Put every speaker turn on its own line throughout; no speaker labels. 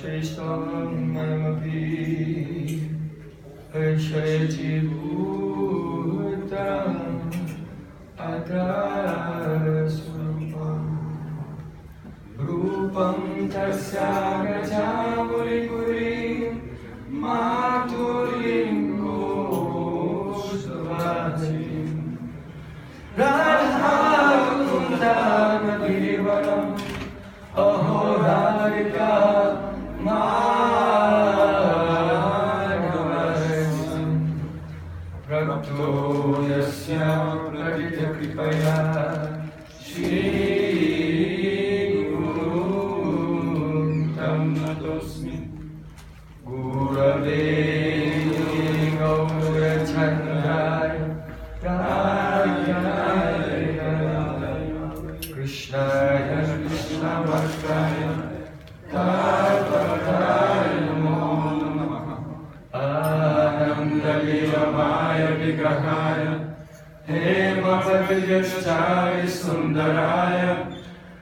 Shishtam Mamapi Shayati Bhutam Atrasrupam Rupam Tasya Gachamuri Kuri Matulingo Suvati Radha Kundana Divanam Ahorarika Madhavasam Prakto Yasya Pradita Kripaya Shri Guru Tam Natosmi Gurave Gaura Chandraya Krishnaya Krishna Vakraya Tattva Namo Namaha Ananda Leelamaya Vigrahaya Hema Padyaschari Sundaraya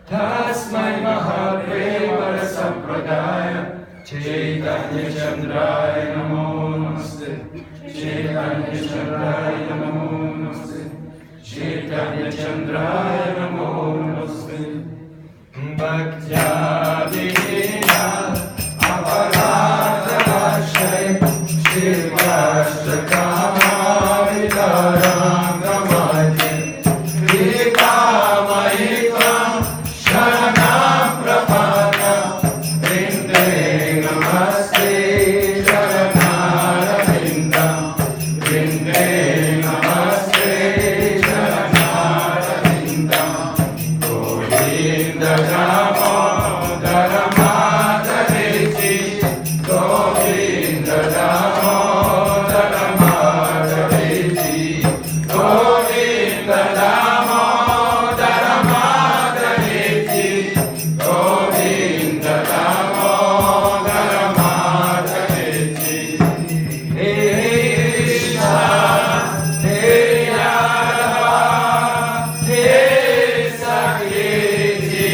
Tasmai Mahaprema Sampradaya Chaitanya Chandraya Namo Namaste Chaitanya Chandraya Namo Namaste Chaitanya Chandraya Namo Namaste Bhaktya Vihina Aparata Vashay Shivashtakama Vidaram Gamati Vikamaikam Sharanam Prapana Vrinde Namaste Sharanara Vindam Vrinde Namaste Sharanara Vindam Govinda Damodara Madhaviji Govinda Damodara Madhaviji Govinda Damodara Madhaviji Govinda Damodara Madhaviji Krishna Hare Radha Hare Sakyeti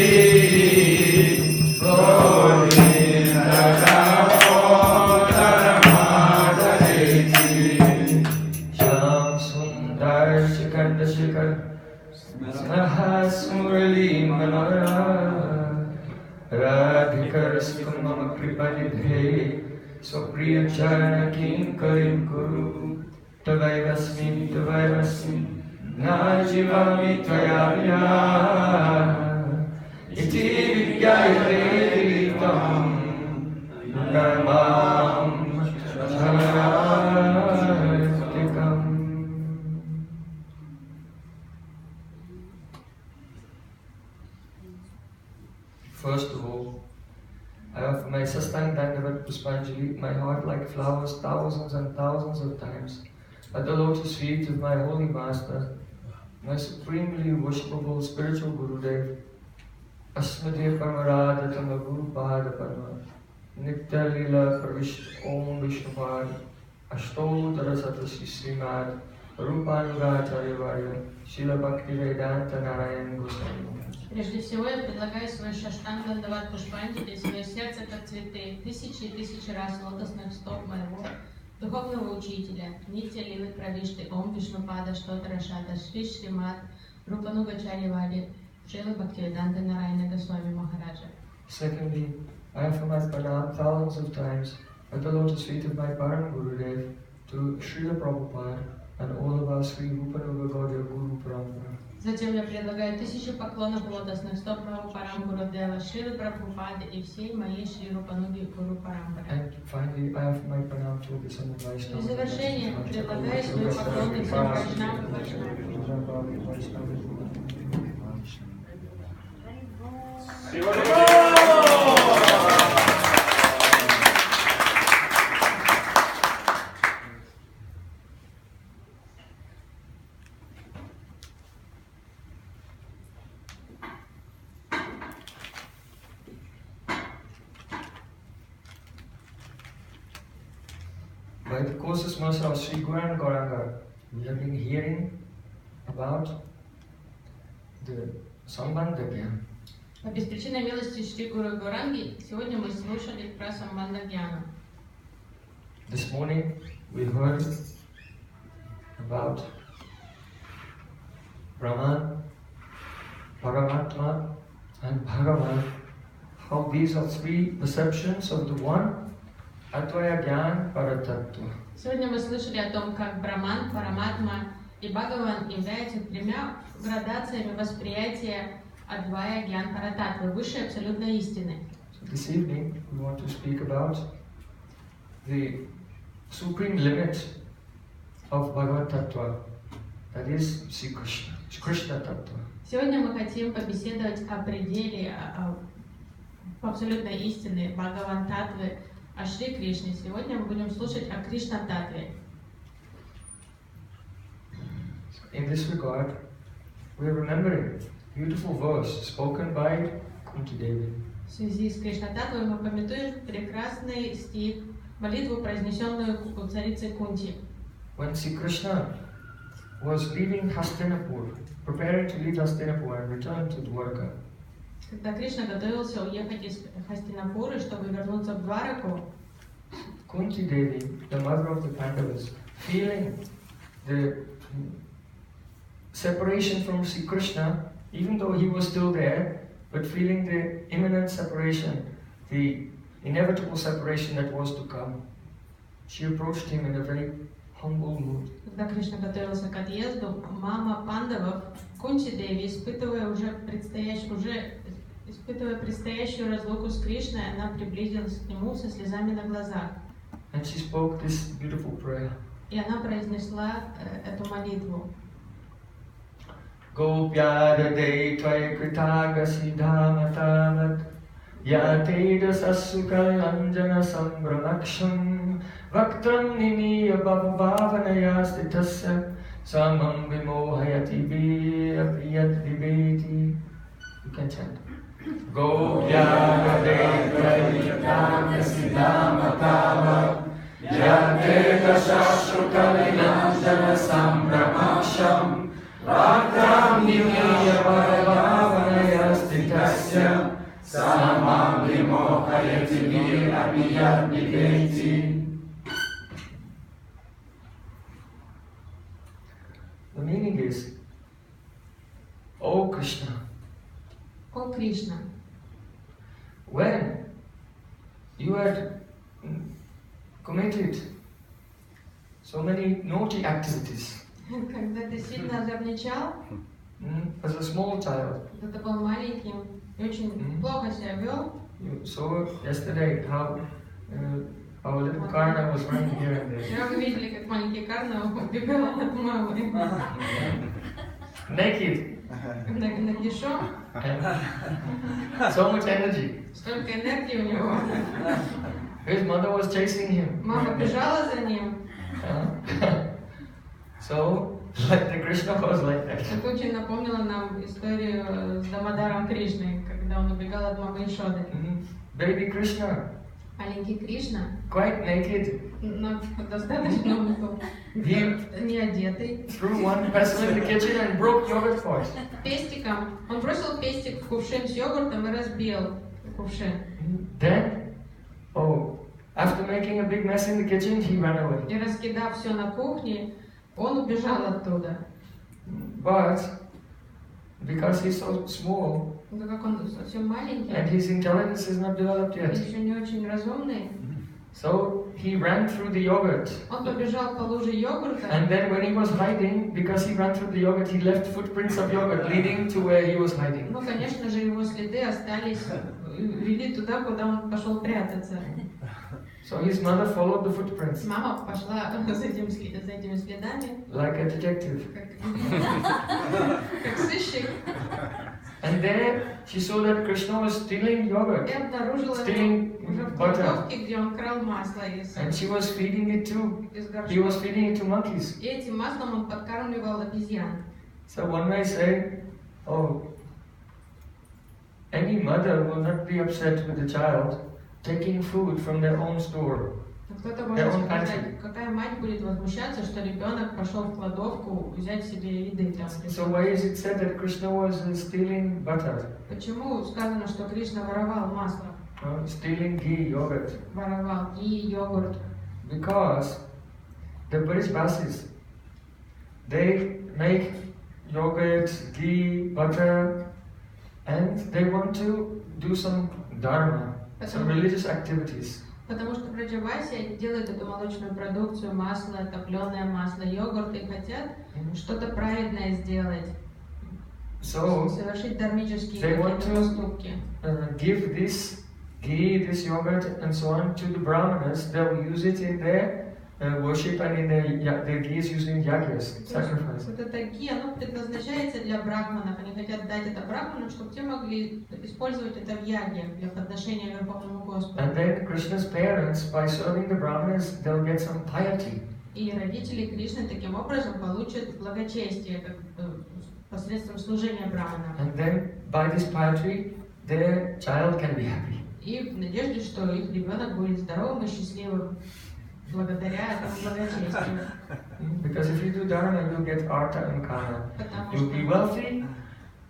Govinda Damodara Madhaviji Shyam Sundar Shikhar Shikhar Smahas Murali Manora Radhikar Skumam Kripadidhe Sopriya Charana Kinkarim Kuru Tavaivasmi Najivami Tvayavya Iti Vidyayate Vitam Karmam Sharatikam. First of all, I offer my Sastang Dandavat Puspanjali, my heart like flowers thousands and thousands of times, at the lotus feet of my holy master, my supremely worshipable spiritual Gurudev, Asmade Parmaradatam Guru Pada Parma, Nitya Lila Pravish Om Vishnupad, Ashtodara Satasi Srimad, Rupanugacharya Varya, Srila Bhakti Vedanta Narayan Goswami.
Прежде всего, я предлагаю свой шаштанг Дандават Пушпанджали, свое сердце как цветы, тысячи и тысячи раз лотосных стоп моего духовного учителя, Нитья Лилы Правишты, Ом Вишнупада, Штотара Шата, Шри Шримат, Рупанугачарья Вари, Шрила Бхактивиданта Нарайана Госвами Махараджа.
Secondly, I offer my pranam thousands of times at the lotus feet of my Param Gurudev to Srila Prabhupada and all of our Sri Rupanuga Gaudiya Guru Parampara.
Затем я предлагаю тысячу поклонов лотосных стоп моего Парам Гурудева, Шрилы Прабхупады и всей моей Шри Рупануги Гуру Парампары.
And finally, I offer my pranam to the Son of
В
Vaishnava.
завершение предлагаю свои поклоны всем вайшнавам и
By the courses of Sri Gauranga Gauranga, we have been hearing about the Sambandhagya,
По беспричинной милости Шри Гуру Гауранги сегодня мы слушали про Самбандха-гьяну.
This morning we heard about Brahman, Paramatma and Bhagavan, how these are three perceptions of the one, Advaya Gyan Paratattva.
Сегодня мы слышали о том, как Браман, Параматма и Бхагаван являются тремя градациями восприятия Адвая Гьян Парататтвы, высшей абсолютной истины.
So this evening we want to speak about the supreme limit of Bhagavad Tattva, that is Sri Krishna, Krishna Tattva.
Сегодня мы хотим побеседовать о пределе абсолютной истины Бхагаван Таттвы, о Шри Кришне. Сегодня мы будем слушать о Кришна Таттве.
In this regard, we are remembering a beautiful verse spoken by Kunti Devi.
В связи с Кришна Таттвой мы памятуем прекрасный стих, молитву, произнесенную царицей Кунти.
When Sri Krishna was leaving Hastinapur, preparing to leave Hastinapur and return to Dwarka,
Когда Кришна готовился уехать из Хастинапуры, чтобы вернуться в Двараку,
Kunti Devi, the mother of the Pandavas, feeling the separation from Sri Krishna, even though he was still there, but feeling the imminent separation, the inevitable separation that was to come, she approached him in a very humble mood.
когда Кришна готовился к отъезду, мама Пандавов, Кунти Деви, испытывая предстоящую разлуку с Кришной, она приблизилась к нему со слезами на глазах.
And she spoke this beautiful prayer.
И она произнесла эту молитву.
Gopyada de tvai kritaga siddhamatamat yateda sasukal anjana sambranaksham vaktam niniya bhavavanaya stitasya samam vimohayati viyat viveti. You can chant. Gopyada de tvai kritaga siddhamatamat yateda sasukal anjana sambranaksham Vaktam niniya bhavavanaya stitasya samam vimohayati viyat viveti. The meaning is, O Krishna,
О Кришна,
when you had committed so many naughty activities,
когда ты сильно озорничал,
as a small child,
когда ты был маленьким и очень плохо себя вел,
you saw yesterday how our little Karna was running here and there.
вчера вы видели, как маленький Карна убегал от мамы.
Naked.
Нагишом,
So much energy.
столько энергии у него.
His mother was chasing him.
Мама бежала за ним.
So, like the Krishna was like that.
Это очень напомнило нам историю с Дамодаром Кришной, когда он убегал от мамы Ишоды.
Baby Krishna,
Маленький Кришна,
quite naked,
но достаточно он был не одетый.
threw one pestle in the kitchen and broke yogurt pot.
Пестиком, он бросил пестик в кувшин с йогуртом и разбил кувшин.
Then, after making a big mess in the kitchen, he ran away.
И раскидав все на кухне, он убежал оттуда.
But, because he's so small,
Но как он совсем маленький,
and his intelligence is not developed yet,
еще не очень разумный,
so he ran through the yogurt.
он побежал по луже йогурта.
And then when he was hiding, because he ran through the yogurt, he left footprints of yogurt leading to where he was hiding.
Ну, конечно же, его следы остались, вели туда, куда он пошел прятаться.
So his mother followed the footprints,
Мама пошла за этими следами,
like a detective.
как сыщик,
And there she saw that Krishna was stealing yogurt,
и обнаружила его
stealing
уже в
butter,
кладовке, где он крал масло из
and she was feeding it to,
горшка.
he was feeding it to monkeys.
И этим маслом он подкармливал обезьян.
So one may say, any mother will not be upset with a child taking food from their own store.
Кто-то
their
может
own
сказать,
pantry.
какая мать будет возмущаться, что ребенок пошел в кладовку взять себе еды там.
So why is it said that Krishna was stealing butter,
Почему сказано, что Кришна воровал масло,
stealing ghee, yogurt?
воровал и йогурт?
Because the British Basis, they make yogurt, ghee, butter, and they want to do some dharma, some religious activities.
Потому что Браджаваси делают эту молочную продукцию, масло, топленое масло, йогурт, и хотят что-то праведное сделать,
So
совершить дармические
they want
какие-то поступки.
to give this ghee, this yogurt, and so on to the brahmanas. They will use it in their worship and in their ghee is used in yagyas, sacrifice.
Вот это ги, оно предназначается для брахманов. Они хотят дать это брахманам, чтобы те могли использовать это в яге для подношения Верховному Господу.
And then Krishna's parents, by serving the brahmanas, they'll get some piety.
И родители Кришны таким образом получат благочестие посредством служения брахманам.
And then by this piety, their child can be happy.
И в надежде, что их ребенок будет здоровым и счастливым благодаря этому благочестию.
Because if you do dharma, you'll get artha and kama. You'll be wealthy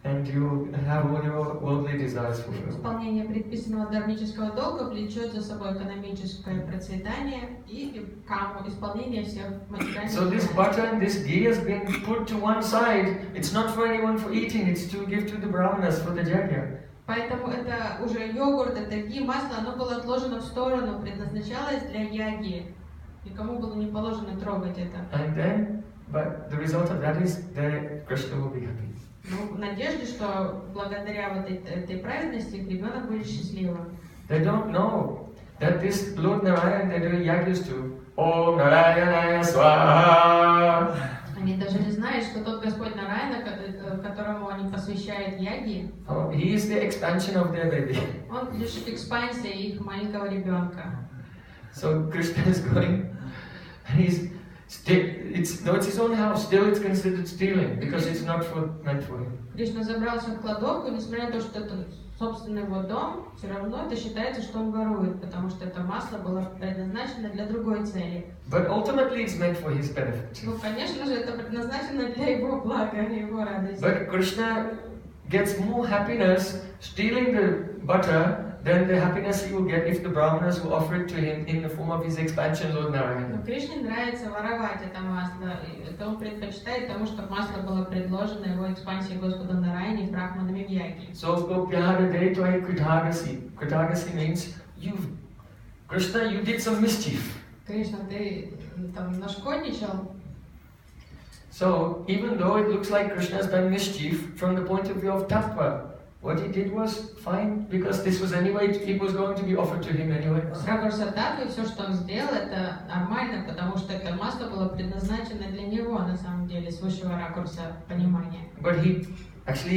and you'll have all your worldly desires fulfilled.
Исполнение предписанного дharмического долга влечет за собой экономическое процветание и каму, исполнение всех материальных.
So this butter and this ghee has been put to one side. It's not for anyone for eating. It's to give to the brahmanas for the yajna.
Поэтому это уже йогурт, это ги, масло, оно было отложено в сторону, предназначалось для яги. Никому было не положено трогать это.
And then, but the result of that is that Krishna will be happy.
Ну, в надежде, что благодаря вот этой праведности ребенок будет счастливым.
They don't know that this Lord Narayan they're doing yagyas to. Om Narayanaya Swaha.
Они даже не знают, что тот Господь Нараяна, которому они посвящают яги,
He is the expansion of their baby.
он лишь экспансия их маленького ребенка.
So Krishna is going, and he's still, it's his own house, still it's considered stealing because it's not meant for him.
Кришна забрался в кладовку, несмотря на то, что это собственный его дом, все равно это считается, что он ворует, потому что это масло было предназначено для другой цели.
But ultimately it's meant for his benefit.
Ну, конечно же, это предназначено для его блага, его радости.
But Krishna gets more happiness stealing the butter than the happiness he will get if the brahmanas will offer it to him in the form of his expansion, Lord Narayana.
Но Кришне нравится воровать это масло, это он предпочитает тому, чтобы масло было предложено его экспансии Господу Нараяне и брахманами в яге.
So Gopyahara Tvai Kritagasi. Kritagasi means Krishna, you did some mischief.
Кришна, ты там нашкодничал.
So even though it looks like Krishna has done mischief from the point of view of tattva, what he did was fine because this was anyway, it was going to be offered to him anyway.
С ракурса таттвы все, что он сделал, это нормально, потому что это масло было предназначено для него, на самом деле, с высшего ракурса понимания.
But he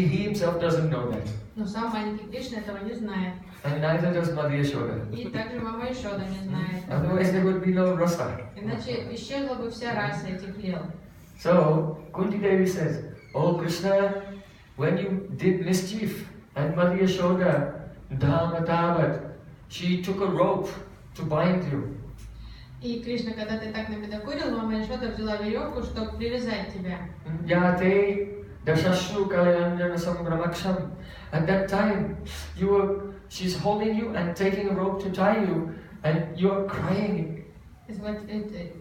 himself doesn't know that.
Но сам маленький Кришна этого не знает.
And neither does Mother Yashoda.
И также мама Ишода не знает.
Otherwise there would be no rasa.
Иначе исчезла бы вся раса этих лел.
So Kunti Devi says, "Oh Krishna, when you did mischief, and Mother Yashoda, Dhamatavat, she took a rope to bind you."
И Кришна, когда ты так набедокурил, мама Ишода взяла веревку, чтобы привязать тебя.
Yate Dashashru Kalayanjana Sambramaksham. At that time, she's holding you and taking a rope to tie you, and you're crying.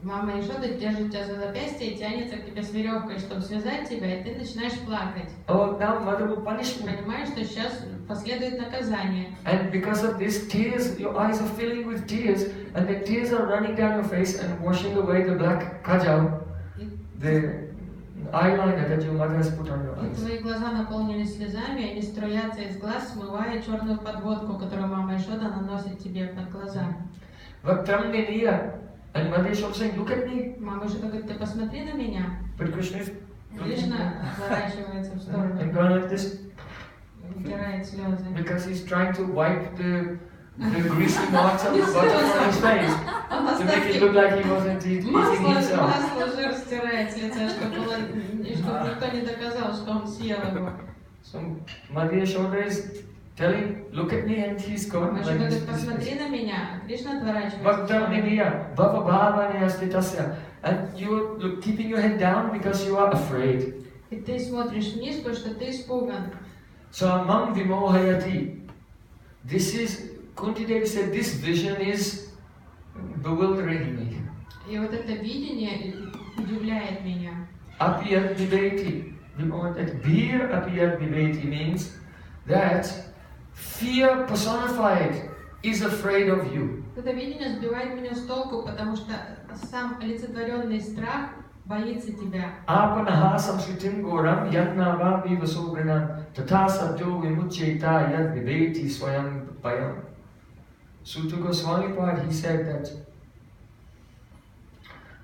Мама Ишода держит тебя за запястье и тянется к тебе с веревкой, чтобы связать тебя, и ты начинаешь плакать.
Oh, now mother will punish me.
Понимаешь, что сейчас последует наказание.
And because of this, tears, your eyes are filling with tears, and the tears are running down your face and washing away the black kajal, the eyeliner that your mother has put on your eyes.
Твои глаза наполнились слезами, и они струятся из глаз, смывая черную подводку, которую мама Ишода наносит тебе под глаза.
And Mother Yashoda saying, "Look at me."
Мама Ишода говорит, ты посмотри на меня.
But Krishna is
Кришна отворачивается в сторону,
and going like this
утирает слезы.
because he's trying to wipe the greasy marks of the butter from his face to make it look like he wasn't eating himself.
Масло жир стирает с лица, чтобы никто не доказал, что он съел его.
So Mother Yashoda is Tell him, look at me, and he's gone.
Маша говорит, посмотри на меня, а Кришна отворачивается.
Bhaktaminiya, bhava bhavaniya stitasya. And you're keeping your head down because you are afraid.
И ты смотришь вниз, потому что ты испуган.
So amam vimohayati. This is, Kunti Devi said, this vision is bewildering me.
И вот это видение удивляет меня.
Apiyat viveti. Veer apiyat viveti means that fear personified is afraid of you.
Это видение сбивает меня с толку, потому что сам олицетворенный страх боится тебя.
Apanaha samsritim goram yadnava vivasogranam tata sabjo vimucheta yad viveti swayam bayam. Sutta Goswami Pad, he said that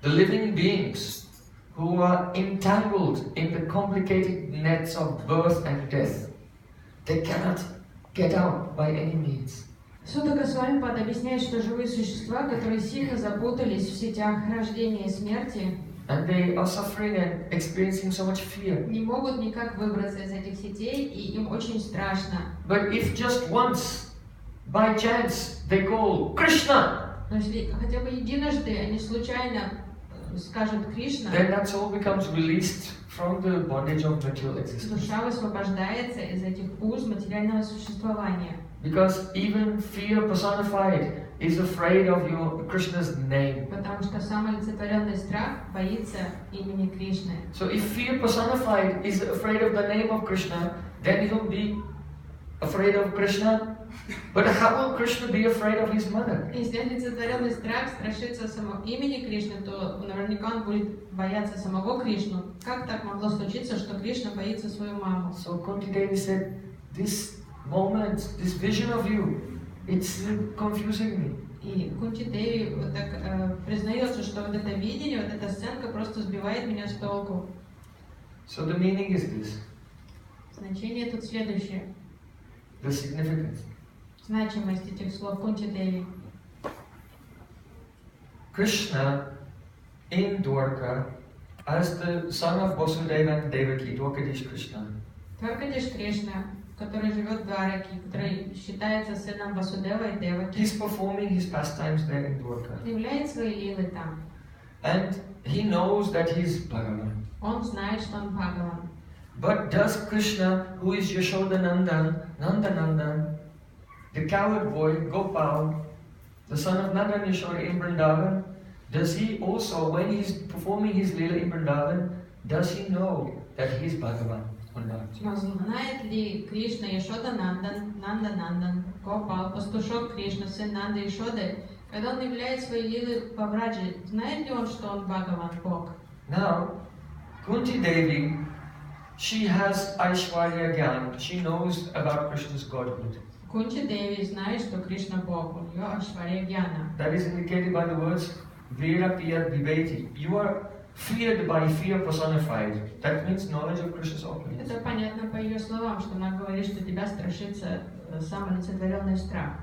the living beings who are entangled in the complicated nets of birth and death, they cannot get out by any means.
Сutta Госвами Пад объясняет, что живые существа, которые сильно запутались в сетях рождения и смерти,
and they are suffering and experiencing so much fear.
Не могут никак выбраться из этих сетей, и им очень страшно.
But if just once, by chance, they call Krishna,
но если хотя бы единожды они случайно скажут Кришна,
then that soul becomes released from the bondage of material existence.
Душа высвобождается из этих уз материального существования.
Because even fear personified is afraid of your Krishna's name.
Потому что сам олицетворенный страх боится имени Кришны.
So if fear personified is afraid of the name of Krishna, then he'll be afraid of Krishna. But how will Krishna be afraid of his mother?
Если олицетворенный страх страшится самого имени Кришны, то наверняка он будет бояться самого Кришну. Как так могло случиться, что Кришна боится свою маму?
So Kunti Devi said, this moment, this vision of you, it's confusing me.
И Кунти Деви вот так признается, что вот это видение, вот эта сценка просто сбивает меня с толку.
So the meaning is this.
Значение тут следующее.
The significance.
Значимость этих слов Кунти Деви.
Krishna in Dwarka, as the son of Vasudeva and Devaki, Dwarkadish Krishna.
Дваркадиш Кришна, который живет в Двараке, который считается сыном Васудева и Деваки.
He's performing his pastimes there in Dwarka.
Являет свои лилы там.
And he knows that he's Bhagavan.
Он знает, что он Бхагаван.
But does Krishna, who is Yashodanandan, Nandanandan, the coward boy, Gopal, the son of Nanda and Yashoda in Vrindavan, does he also, when he's performing his lila in Vrindavan, does he know that he's Bhagavan or not?
Но знает ли Кришна Яшода Нанда, Гопал, пастушок Кришна, сын Нанды и Яшоды, когда он являет свои лилы по Враджи, знает ли он, что он Бхагаван, Бог?
Now, Kunti Devi, she has Aishwarya Gyan. She knows about Krishna's godhood.
Кунти Деви знает, что Кришна Бог, у нее Ашварья Гьяна.
That is indicated by the words Vira Piyat Viveti. You are feared by fear personified. That means knowledge of Krishna's opulence.
Это понятно по ее словам, что она говорит, что тебя страшится сам олицетворенный страх.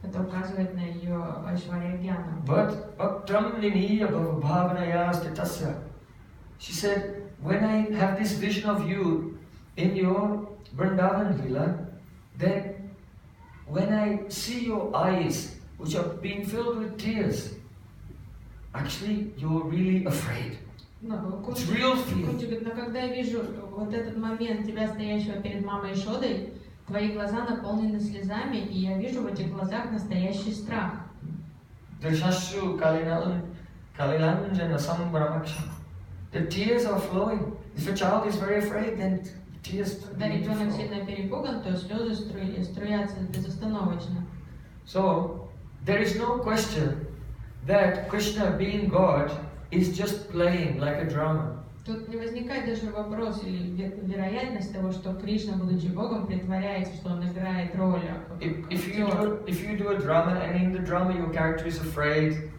Это указывает на ее Ашварья Гьяна.
But Bhaktamniniya Bhavanaya Stitasya. She said, when I have this vision of you in your Vrindavan Lila, then when I see your eyes, which are being filled with tears, actually you're really afraid. It's real fear.
Но когда я вижу вот этот момент тебя, стоящего перед мамой Шодой, твои глаза наполнены слезами, и я вижу в этих глазах настоящий страх.
Drishashu Kalilanjana Sambramaksha. The tears are flowing. If a child is very afraid, then tears.
Когда ребенок сильно перепуган, то слезы струятся безостановочно.
So there is no question that Krishna, being God, is just playing like a drama.
Тут не возникает даже вопрос или вероятность того, что Кришна, будучи Богом, притворяется, что он играет роль.
If you do a drama and in the drama your character is afraid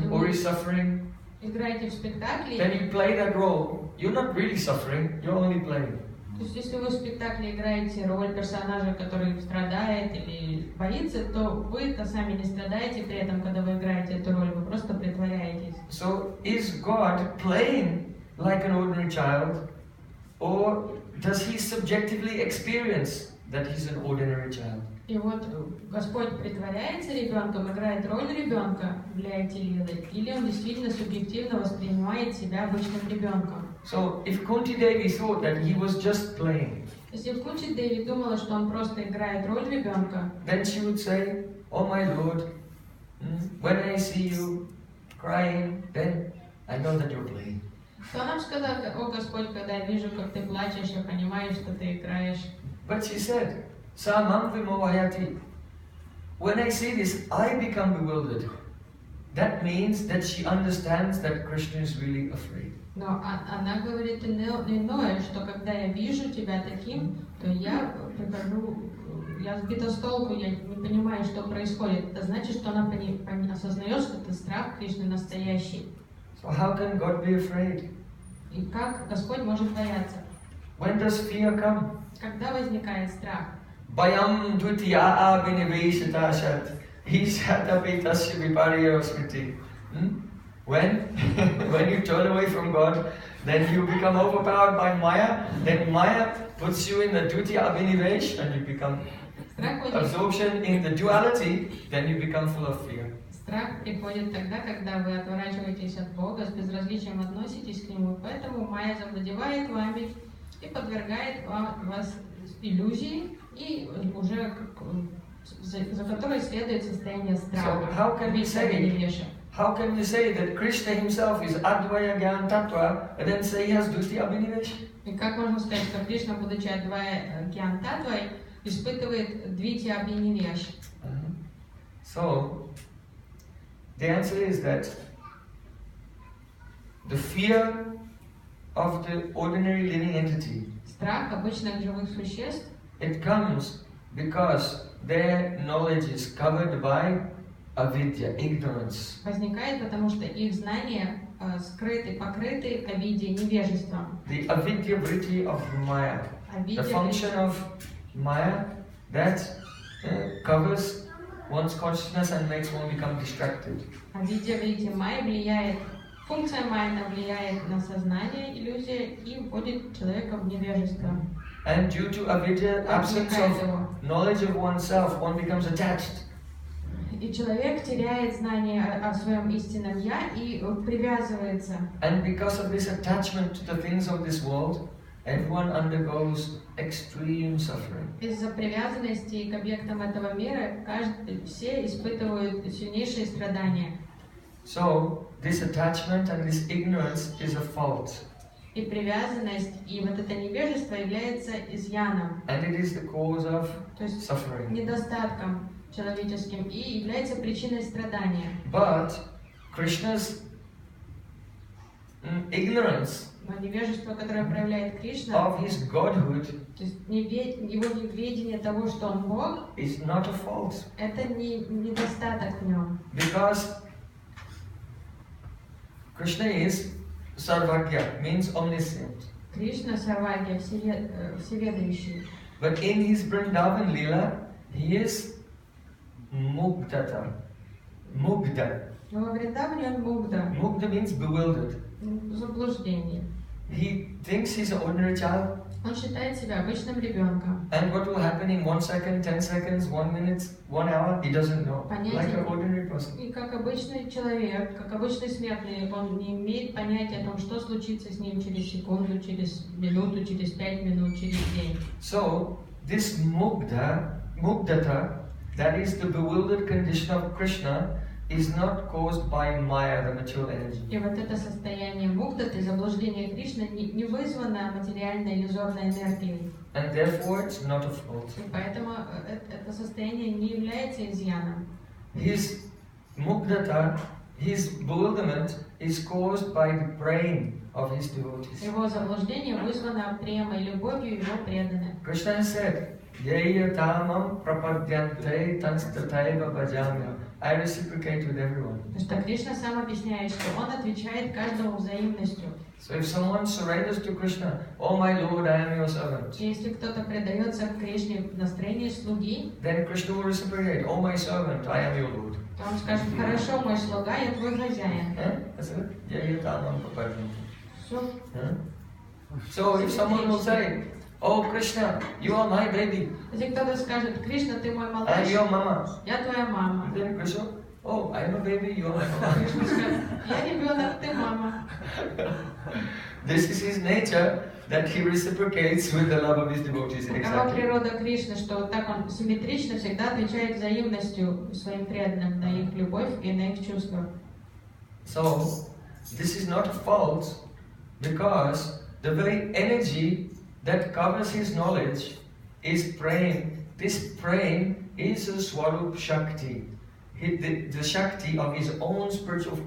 or is suffering,
играете в спектакле,
then you play that role. You're not really suffering, you're only playing.
То есть, если вы в спектакле играете роль персонажа, который страдает или боится, то вы-то сами не страдаете при этом, когда вы играете эту роль, вы просто притворяетесь.
So, is God playing like an ordinary child, or does he subjectively experience that he's an ordinary child.
И вот Господь притворяется ребенком, играет роль ребенка для этой лилы, или он действительно субъективно воспринимает себя обычным ребенком.
So if Kunti Devi thought that he was just playing,
Если Кунти Деви думала, что он просто играет роль ребенка,
then she would say, "Oh my Lord, when I see you crying, then I know that you're playing."
то она бы сказала: «О Господь, когда я вижу, как ты плачешь, я понимаю, что ты играешь».
But she said, "Samam vimohayati." When I see this, I become bewildered. That means that she understands that Krishna is really afraid.
Но она говорит иное, что когда я вижу тебя таким, то я прихожу, я сбита с толку, я не понимаю, что происходит. Это значит, что она осознает, что это страх Кришны настоящий.
So how can God be afraid?
И как Господь может бояться?
When does fear come?
Когда возникает страх?
Bayam dutya viniveshata shat ishatapitasya viparya smriti. When you turn away from God, then you become overpowered by Maya. Then Maya puts you in the dutya vinivesh, and you become absorption in the duality. Then you become full of fear.
Страх приходит тогда, когда вы отворачиваетесь от Бога, с безразличием относитесь к Нему, поэтому Майя завладевает вами и подвергает вас иллюзии, и уже за которой следует состояние страха.
So how can we say that Krishna himself is Advaya Gyan Tattva and then say he has Dutya Abhinivesh?
И как можно сказать, что Кришна, будучи Адвая Гьян Таттвой, испытывает Двитья Абхинивеш?
So the answer is that the fear of the ordinary living entity,
страх обычных живых существ,
it comes because their knowledge is covered by avidya, ignorance.
Возникает, потому что их знания скрыты, покрыты авидьей, невежеством.
The avidya vritti of Maya, the function of Maya that covers one's consciousness and makes one become distracted.
Авидья vritti Майя влияет, функция Майя влияет на сознание, иллюзия, и вводит человека в невежество.
And due to avidya, absence of knowledge of oneself, one becomes attached.
И человек теряет знание о своем истинном я и привязывается.
And because of this attachment to the things of this world, everyone undergoes extreme suffering.
Из-за привязанности к объектам этого мира все испытывают сильнейшие страдания.
So this attachment and this ignorance is a fault.
И привязанность, и вот это невежество является изъяном.
And it is the cause of suffering.
Недостатком человеческим и является причиной страдания.
But Krishna's ignorance
Но невежество, которое проявляет Кришна,
of his godhood,
то есть его неведение того, что он Бог,
is not a fault.
это не недостаток в нем.
Because Krishna is Sarvagya, means omniscient.
Кришна Сарвагья, всеведающий.
But in his Vrindavan Leela, he is Mugdata. Mugda.
Но во Вриндаване он мугда.
Mugda means bewildered.
Заблуждение.
He thinks he's an ordinary child.
Он считает себя обычным ребенком.
And what will happen in 1 second, 10 seconds, 1 minute, 1 hour, he doesn't know. Like an ordinary person.
И как обычный человек, как обычный смертный, он не имеет понятия о том, что случится с ним через секунду, через минуту, через 5 минут, через день.
So, this Mugdata, that is the bewildered condition of Krishna, is not caused by Maya, the material energy.
И вот это состояние мугдаты, заблуждение Кришны, не вызвано материальной иллюзорной энергией.
And therefore it's not a fault.
И поэтому это состояние не является изъяном.
His Mugdata, his bewilderment is caused by the praying of his devotees.
Его заблуждение вызвано премой, любовью его преданных.
Krishna said, Yeya tamam prapadyante tanstataiva bhajamya. I reciprocate with everyone.
Потому что Кришна сам объясняет, что он отвечает каждому взаимностью.
So if someone surrenders to Krishna, oh my Lord, I am your servant.
Если кто-то предается Кришне в настроении слуги,
then Krishna will reciprocate, oh my servant, I am your Lord.
То он скажет, хорошо, мой слуга, я твой хозяин.
That's it. Yeya tamam prapadyante.
Все.
So if someone will say, Oh Krishna, you are my baby.
Если кто-то скажет, Кришна, ты мой
I am
малыш,
your mama.
я твоя мама.
Then Krishna, oh, I am a baby, you are my mama.
Кришна скажет, я ребенок, ты мама.
This is his nature, that he reciprocates with the love of his devotees.
Такова
Exactly.
природа Кришны, что вот так он симметрично всегда отвечает взаимностью своим преданным на их любовь и на их чувства.
So, this is not a fault, because the very energy that covers his knowledge is praying. This praying is a Swarup Shakti, the Shakti of his own spiritual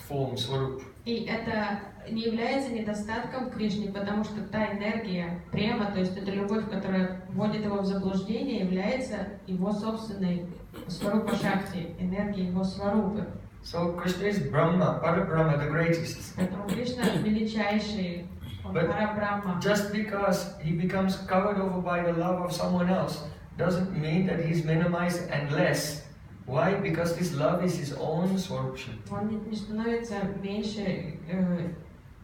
form, Swarup.
И это не является недостатком Кришны, потому что та энергия, према, то есть эта любовь, которая вводит его в заблуждение, является его собственной сварупа шакти, энергией его сварупы.
So Krishna is Brahma, Parabrahma, the greatest.
Поэтому Кришна величайший, он Парабрахма.
Just because he becomes covered over by the love of someone else doesn't mean that he's minimized and less. Why? Because this love is his own Swarup Shakti.
Он не становится меньше,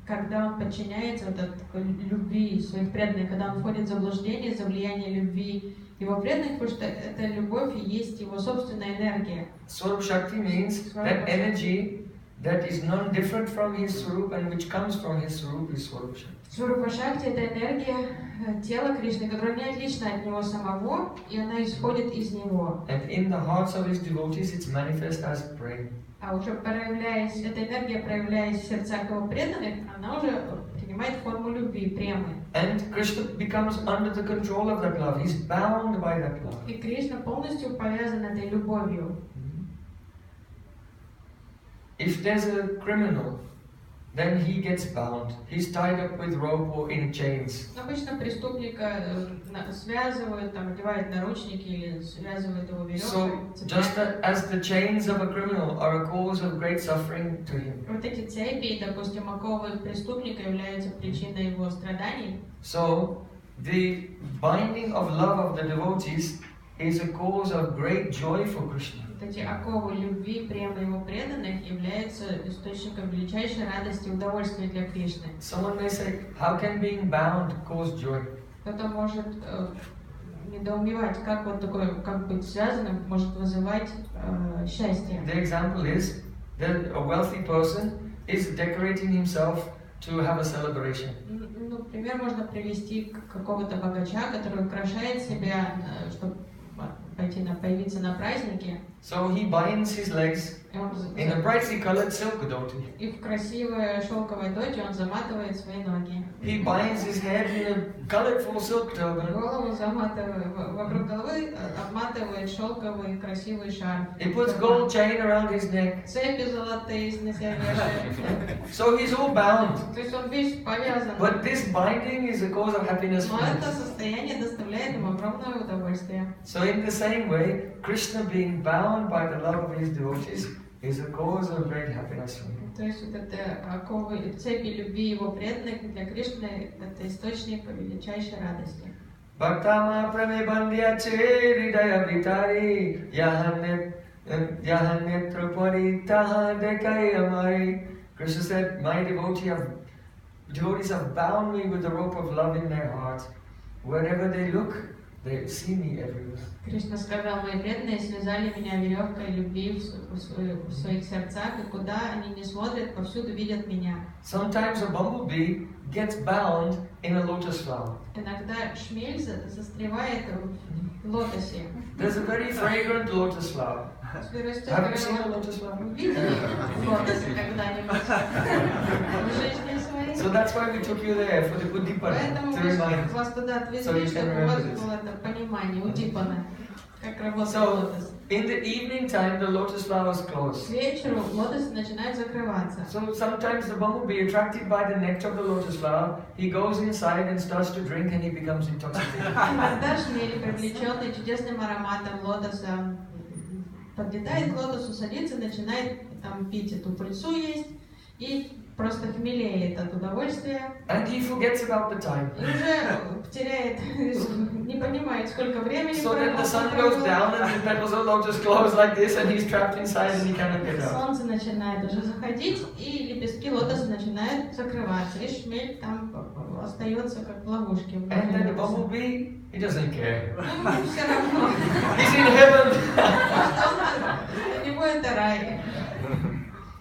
когда он подчиняется вот этой такой любви своих преданных, когда он входит в заблуждение из-за влияния любви его преданных, потому что эта любовь и есть его собственная энергия.
Swarup Shakti means that energy that is non-different from his Swarup and which comes from his Swarup is Swarup Shakti.
Сварупа Шакти — это энергия тела Кришны, которая не отлична от него самого, и она исходит из него.
And in the hearts of his devotees it's manifest as praying.
А уже проявляясь, эта энергия, проявляясь в сердцах его преданных, она уже принимает форму любви, премы.
And Krishna becomes under the control of that love. He's bound by that love.
И Кришна полностью повязан этой любовью.
If there's a criminal, then he gets bound. He's tied up with rope or in chains.
Обычно преступника связывают, там, одевают наручники или связывают его веревкой.
So, just as the chains of a criminal are a cause of great suffering to him.
Вот эти цепи, допустим, оковы преступника являются причиной его страданий.
So, the binding of love of the devotees is a cause of great joy for Krishna.
Вот эти оковы любви, премы его преданных являются источником величайшей радости и удовольствия для Кришны.
Someone may say, how can being bound cause joy?
Кто-то может недоумевать, как вот такое, как быть связанным, может вызывать счастье.
The example is that a wealthy person is decorating himself to have a celebration.
Ну, пример можно привести какого-то богача, который украшает себя, чтобы появиться на празднике.
So he binds his legs in a brightly colored silk dhoti.
И в красивое шелковое доти он заматывает свои ноги.
He binds his head in a colorful silk turban.
Голову заматывает, вокруг головы обматывает шелковый красивый шарф.
He puts gold chain around his neck.
Цепи золотые на себя вешает.
So he's all bound.
То есть он весь повязан.
But this binding is a cause of happiness
Но
for him.
это состояние доставляет ему огромное удовольствие.
So in the same way, Krishna being bound by the love of his devotees is a cause of great happiness for him.
То есть вот это оковы, цепи любви его преданных для Кришны — это источник величайшей радости.
Bhaktama pramebandhya hridaya vitari yahanetra paritaha dekai amari. Krishna said, my devotees have bound me with the rope of love in their heart. Wherever they look, they see me everywhere.
Кришна сказал, мои преданные связали меня веревкой любви в своих сердцах, и куда они не смотрят, повсюду видят меня.
Sometimes a bumblebee gets bound in a lotus flower.
Иногда шмель застревает в лотосе.
There's a very fragrant lotus flower. Have you seen a lotus flower?
Видели лотос когда-нибудь в жизни своей?
So that's why we took you there for the Uddipana,
Поэтому
to remind.
вас туда отвезли, чтобы у вас было это понимание, удипана, как работает лотос.
In the evening time, the lotus flowers close.
К вечеру лотос начинает закрываться.
So sometimes the bumblebee, attracted by the nectar of the lotus flower, he goes inside and starts to drink and he becomes intoxicated.
Иногда шмели, привлеченные чудесным ароматом лотоса, подлетает к лотосу, садится, начинает там пить эту пыльцу есть и просто хмелеет от удовольствия.
And he forgets about the time.
И уже теряет, не понимает, сколько времени
So that the sun goes down and the petals of lotus close like this and he's trapped inside and he cannot get out.
Солнце начинает уже заходить, и лепестки лотоса начинают закрываться, и шмель там остается как в ловушке.
And then the bumblebee, he doesn't care.
Ему все равно.
He's in heaven.
Для него это рай.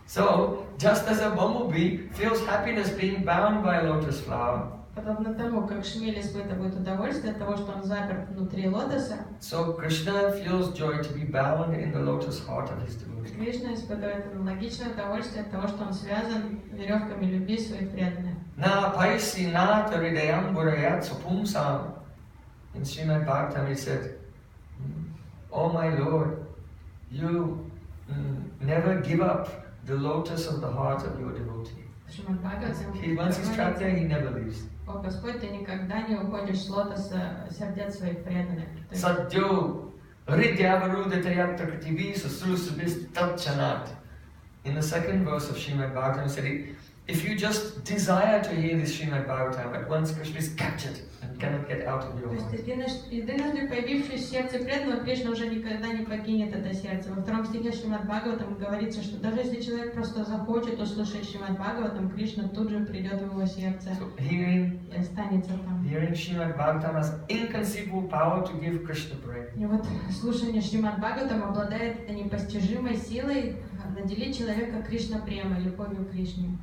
So, just as a bumblebee feels happiness being bound by a lotus flower,
Подобно тому, как шмель испытывает удовольствие от того, что он заперт внутри лотоса,
so Krishna feels joy to be bound in the lotus heart of his devotee.
Кришна испытывает аналогичное удовольствие от того, что он связан веревками любви своих преданных.
Na paisi na taridayam burayat supumsam. In Srimad Bhagavatam he said, "Oh my Lord, you never give up the lotus of the heart of your devotee." Once he's trapped there, he never leaves.
О Господь, ты никогда не уходишь с лотоса сердец своих преданных.
Sadyo hridyavarudatayat takritivi susrusubis tatchanat. In the second verse of Srimad Bhagavatam, he said, if you just desire to hear this Srimad Bhagavatam, at once Krishna is captured and cannot get out of your heart.
То есть единожды появившись в сердце преданного, Кришна уже никогда не покинет это сердце. Во втором стихе Шримад Бхагаватам говорится, что даже если человек просто захочет услышать Шримад Бхагаватам, Кришна тут же придет в его сердце и останется там.
Hearing Srimad Bhagavatam has inconceivable power to give Krishna praise.
И вот слушание Шримад Бхагаватам обладает этой непостижимой силой наделить человека Кришна премой, любовью к Кришне.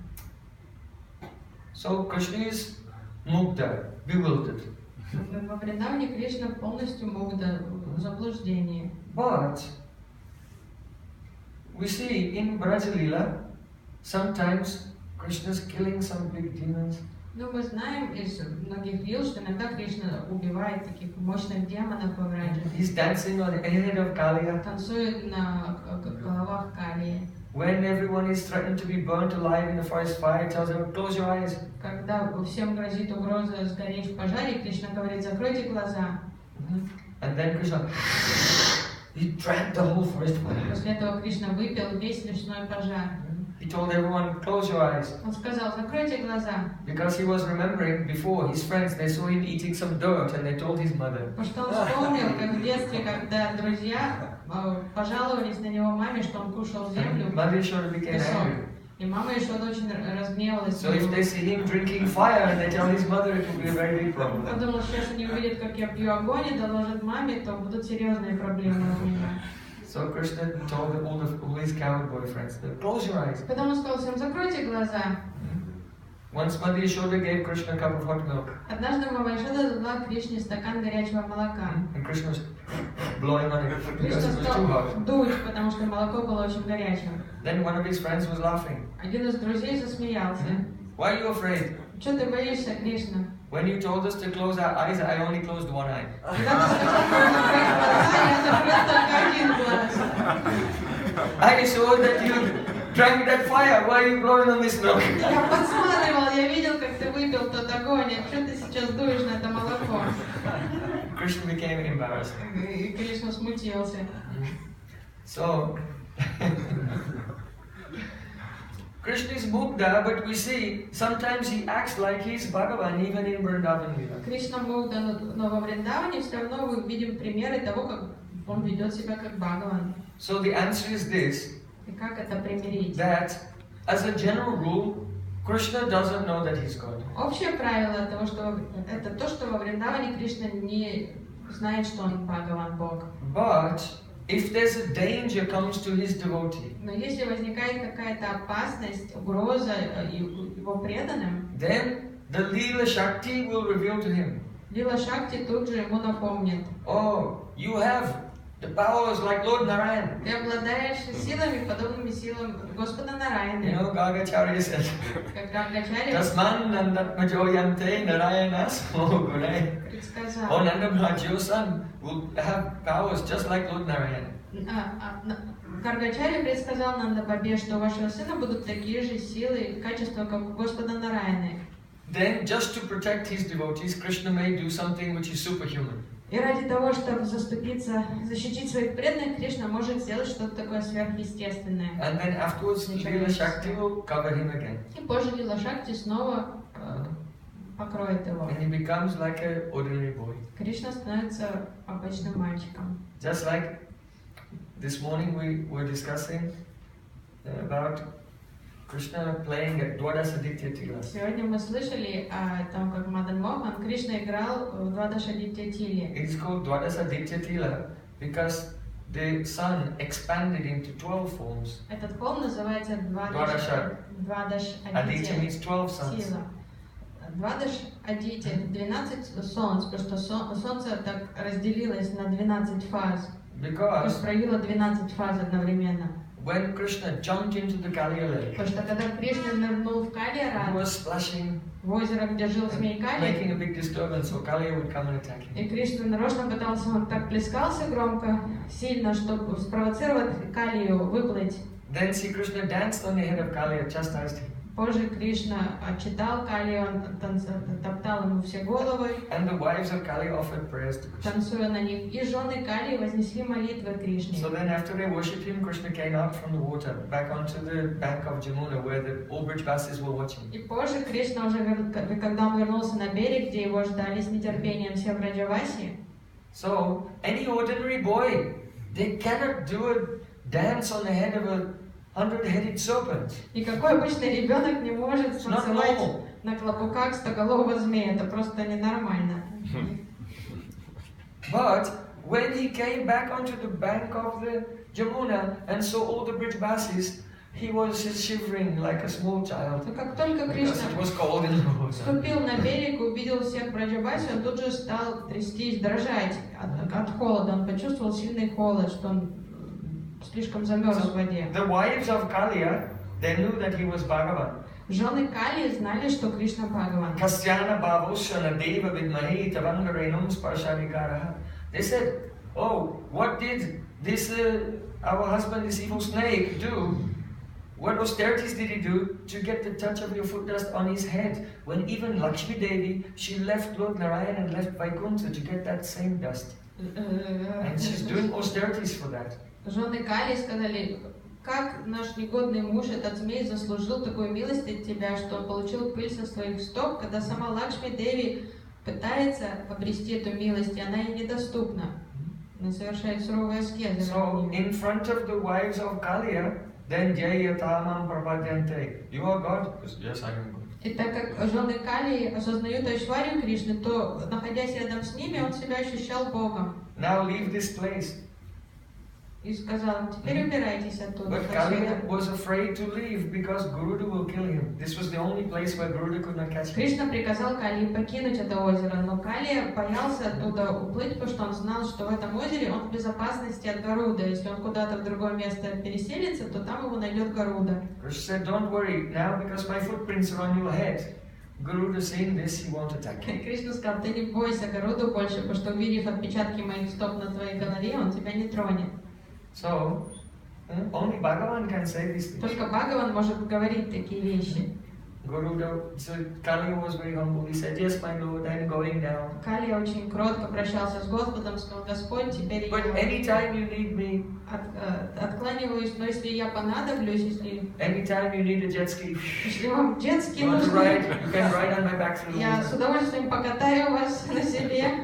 So Krishna is mukta, bewildered.
Во Вриндаване Кришна полностью мукта, в заблуждении.
But we see in Brajalila, sometimes Krishna is killing some big demons.
Но мы знаем из многих лил, что иногда Кришна убивает таких мощных демонов во Враджа.
He's dancing on the head of Kaliya.
Танцует на головах Калии.
When everyone is threatened to be burnt alive in the forest fire, he tells them, close your eyes.
Когда всем грозит угроза сгореть в пожаре, Кришна говорит, закройте глаза.
And then Krishna, he drank the whole forest fire.
После этого Кришна выпил весь лесной пожар.
He told everyone, close your eyes.
Он сказал, закройте глаза.
Because he was remembering before his friends, they saw him eating some dirt and they told his mother.
Потому что он вспомнил, как в детстве, когда друзья пожаловались на него маме, что он кушал землю, песок. И мама еще очень разгневалась.
So if they see him drinking fire and they tell his mother, it will be a very big problem.
Подумал, что если они увидят, как я пью огонь и доложат маме, то будут серьезные проблемы у меня.
So Krishna told all his coward boyfriends, close your eyes.
Потом он сказал всем, закройте глаза.
Once Mother Yashoda gave Krishna a cup of hot milk.
Однажды мама Йашода дала Кришне стакан горячего молока.
And Krishna was blowing on it because
Кришна
it was too
стал
hot.
дуть, потому что молоко было очень горячим.
Then one of his friends was laughing.
Один из друзей засмеялся.
Why are you afraid?
Что ты боишься, Кришна?
When you told us to close our eyes, I only closed one eye.
Когда ты сказал, я закрыл только один глаз.
I saw that you drank that fire. Why are you blowing on this milk?
Я подсматривал, я видел, как ты выпил тот огонь. А что ты сейчас дуешь на это молоко?
Krishna became embarrassed.
И Кришна смутился.
So, Krishna is mukta, but we see sometimes he acts like he's Bhagavan even in Vrindavan Lila.
Кришна мукта, но во Вриндаване все равно мы видим примеры того, как он ведет себя как Бхагаван.
So the answer is this,
И как это примирить?
that as a general rule, Krishna doesn't know that he's God.
Общее правило того, что это то, что во Вриндаване Кришна не знает, что он Бхагаван Бог.
But if there's a danger comes to his devotee,
Но если возникает какая-то опасность, угроза его преданным,
then the Leela Shakti will reveal to him.
Лила Шакти тут же ему напомнит.
Oh, you have the powers like Lord Narayan.
Ты обладаешь силами, подобными силам Господа Нараяны.
You know, Gargacharya said,
Как Гаргачарья
Tasman nandatmajoyante Narayanas Gune.
предсказал.
Oh, Nandamraj, your son will have powers just like Lord Narayan.
Гаргачарья предсказал Нандабабе, что у вашего сына будут такие же силы и качества, как у Господа Нараяны.
Then, just to protect his devotees, Krishna may do something which is superhuman.
И ради того, чтобы заступиться, защитить своих преданных, Кришна может сделать что-то такое сверхъестественное.
And then afterwards, Lila Shakti will cover him again.
И позже Лила Шакти снова покроет его.
And he becomes like an ordinary boy.
Кришна становится обычным мальчиком.
Just like this morning we were discussing about Krishna playing at Dwadasadityya Tila.
Сегодня мы слышали о том, как Мадан Мохан, Кришна играл в Двадашадитья Тиле.
It is called Dwadasadityya Tila because the sun expanded into 12 forms.
Этот холм называется
Aditya
Двадашадитья
means 12 suns.
Тила. Двадашадитья 12 солнц, потому что солнце так разделилось на 12 фаз. То есть
Because
проявило 12 фаз одновременно.
when Krishna jumped into the Kaliya lake,
Потому что когда Кришна нырнул в
he
Калия-рат,
was splashing,
в озеро, где жил змей Кали,
making a big disturbance, so Kaliya would come and attack him.
и Кришна нарочно пытался, он так плескался громко, сильно, чтобы спровоцировать Калию выплыть.
Then Sri Krishna danced on the head of Kaliya, chastised him.
Позже Кришна отчитал Калию, он топтал ему все головы,
And the wives of Kaliya offered prayers to Krishna.
танцуя на них, и жены Калии вознесли молитвы Кришне.
So then after they worshipped him, Krishna came out from the water, back onto the bank of Jamuna, where the old Brijbasis were watching.
И позже Кришна уже, когда он вернулся на берег, где его ждали с нетерпением все Браджаваси.
So any ordinary boy, they cannot do a dance on the head of a 100-headed serpent.
Никакой обычный ребенок не может танцевать на клобуках стоголового змея. Это просто ненормально.
But when he came back onto the bank of the Jamuna and saw all the Brijbasis, he was shivering like a small child.
Но как только
Because
Кришна
it was cold in the water.
вступил на берег и увидел всех Браджаваси, он тут же стал трястись, дрожать от холода. Он почувствовал сильный холод, что он слишком замерз в воде.
The wives of Kaliya, they knew that he was Bhagavan.
Жены Кали знали, что Кришна Бхагаван.
Kasyana Bhavoshana Deva Vidmahi Tavangarenum Sparshadikaraha. They said, oh, what did this, our husband, this evil snake, do? What austerities did he do to get the touch of your foot dust on his head? When even Lakshmi Devi, she left Lord Narayan and left Vaikuntha to get that same dust. And she's doing austerities for that.
Жены Кали сказали, как наш негодный муж, этот змей, заслужил такую милость от тебя, что он получил пыль со своих стоп, когда сама Лакшми Деви пытается обрести эту милость, и она ей недоступна. Она совершает суровые аскезы.
So, in front of the wives of Kaliya, then Jayatamam Prabhadyante. You are God? Yes, I am God.
И так как жены Кали осознают Айшварию Кришны, то, находясь рядом с ними, он себя ощущал Богом.
Now leave this place.
И сказал, теперь убирайтесь оттуда.
But Kaliya was afraid to leave because Garuda will kill him. This was the only place where Garuda could not catch him.
Кришна приказал Кали покинуть это озеро, но Кали боялся оттуда уплыть, потому что он знал, что в этом озере он в безопасности от Гаруда. Если он куда-то в другое место переселится, то там его найдет Гаруда.
Krishna said, don't worry, now because my footprints are on your head. Garuda seeing this, he won't attack you.
Кришна сказал, ты не бойся Гаруду больше, потому что увидев отпечатки моих стоп на твоей голове, он тебя не тронет.
So, only Bhagavan can say these things.
Только Бхагаван может говорить такие вещи.
Garuda, so Kaliya was very humble. He said, yes, my Lord, I am going now.
Кали очень кротко прощался с Господом, сказал, Господь, теперь
But
я
anytime you need me,
откланиваюсь, но если я понадоблюсь,
anytime you need a jet ski,
если вам детский
you want to
нужны,
ride, you can ride on my back through the
я с
water.
удовольствием покатаю вас на себе.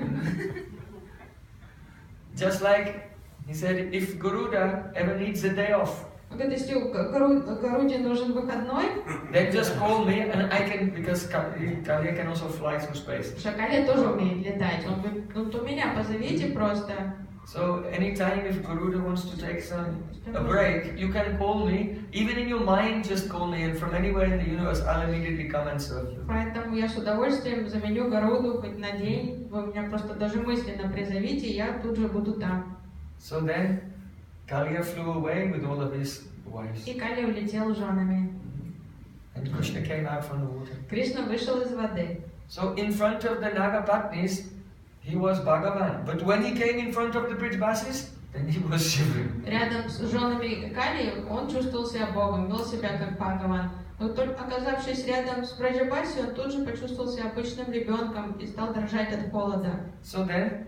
Just like he said, if Garuda ever needs a day off,
Он говорит, если Гаруде нужен выходной,
then just call me and I can, because Kaliya can also fly through space.
Кали тоже умеет летать. Он говорит, ну то меня позовите просто.
So anytime if Garuda wants to take a break, you can call me. Even in your mind, just call me, and from anywhere in the universe, I'll immediately come and serve you.
Поэтому я с удовольствием заменю Гаруду хоть на день. Вы меня просто даже мысленно призовите, и я тут же буду там.
So then, Kaliya flew away with all of his wives.
И Кали улетел с женами.
And Krishna came out from the water.
Кришна вышел из воды.
So in front of the Nagapatnis, he was Bhagavan. But when he came in front of the Brijbasis, then he was shivering.
Рядом с женами Кали он чувствовал себя Богом, вел себя как Бхагаван. Но только оказавшись рядом с Браджабаси, он тут же почувствовал себя обычным ребенком и стал дрожать от холода.
So then,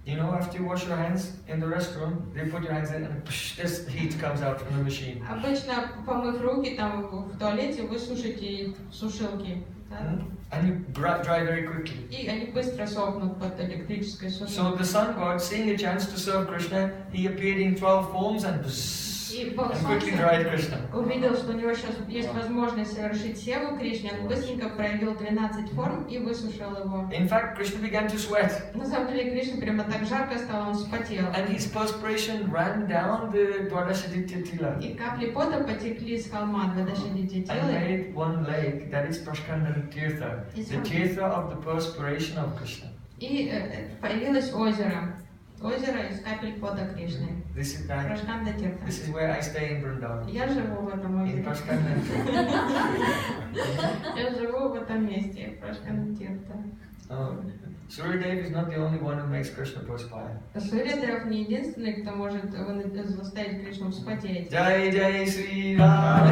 You know, after you wash your hands in the restroom, they put your hands in and this heat comes out from the machine.
Обычно, помыв руки там в туалете, вы сушите сушилки. Да?
And you dry very quickly.
И они быстро сохнут под электрической сушилкой.
So the sun god, seeing a chance to serve Krishna, he appeared in 12 forms and quickly dried Krishna.
Увидел, что у него сейчас есть возможность совершить севу Кришне, он быстренько проявил 12 форм и высушил его.
In fact, Krishna began to sweat.
На самом деле Кришне прямо так жарко стало, он вспотел.
And his perspiration ran down the Dwadashaditya Tila.
И капли пота потекли с холма Двадашадитya
And
Тилы.
made one lake, that is Prashkandan Tirtha, the Tirtha of the perspiration of Krishna.
И появилось озеро. Озеро из капель пота Кришны.
This is where I stay in Vrindavan.
Я живу в этом озере.
In Prashkandan.
Я живу в этом месте, Прашкандатирта.
Suryadev is not the only one who makes Krishna perspire.
Сурьядев не единственный, кто может заставить Кришну вспотеть.
Jai Jai Sri Ram.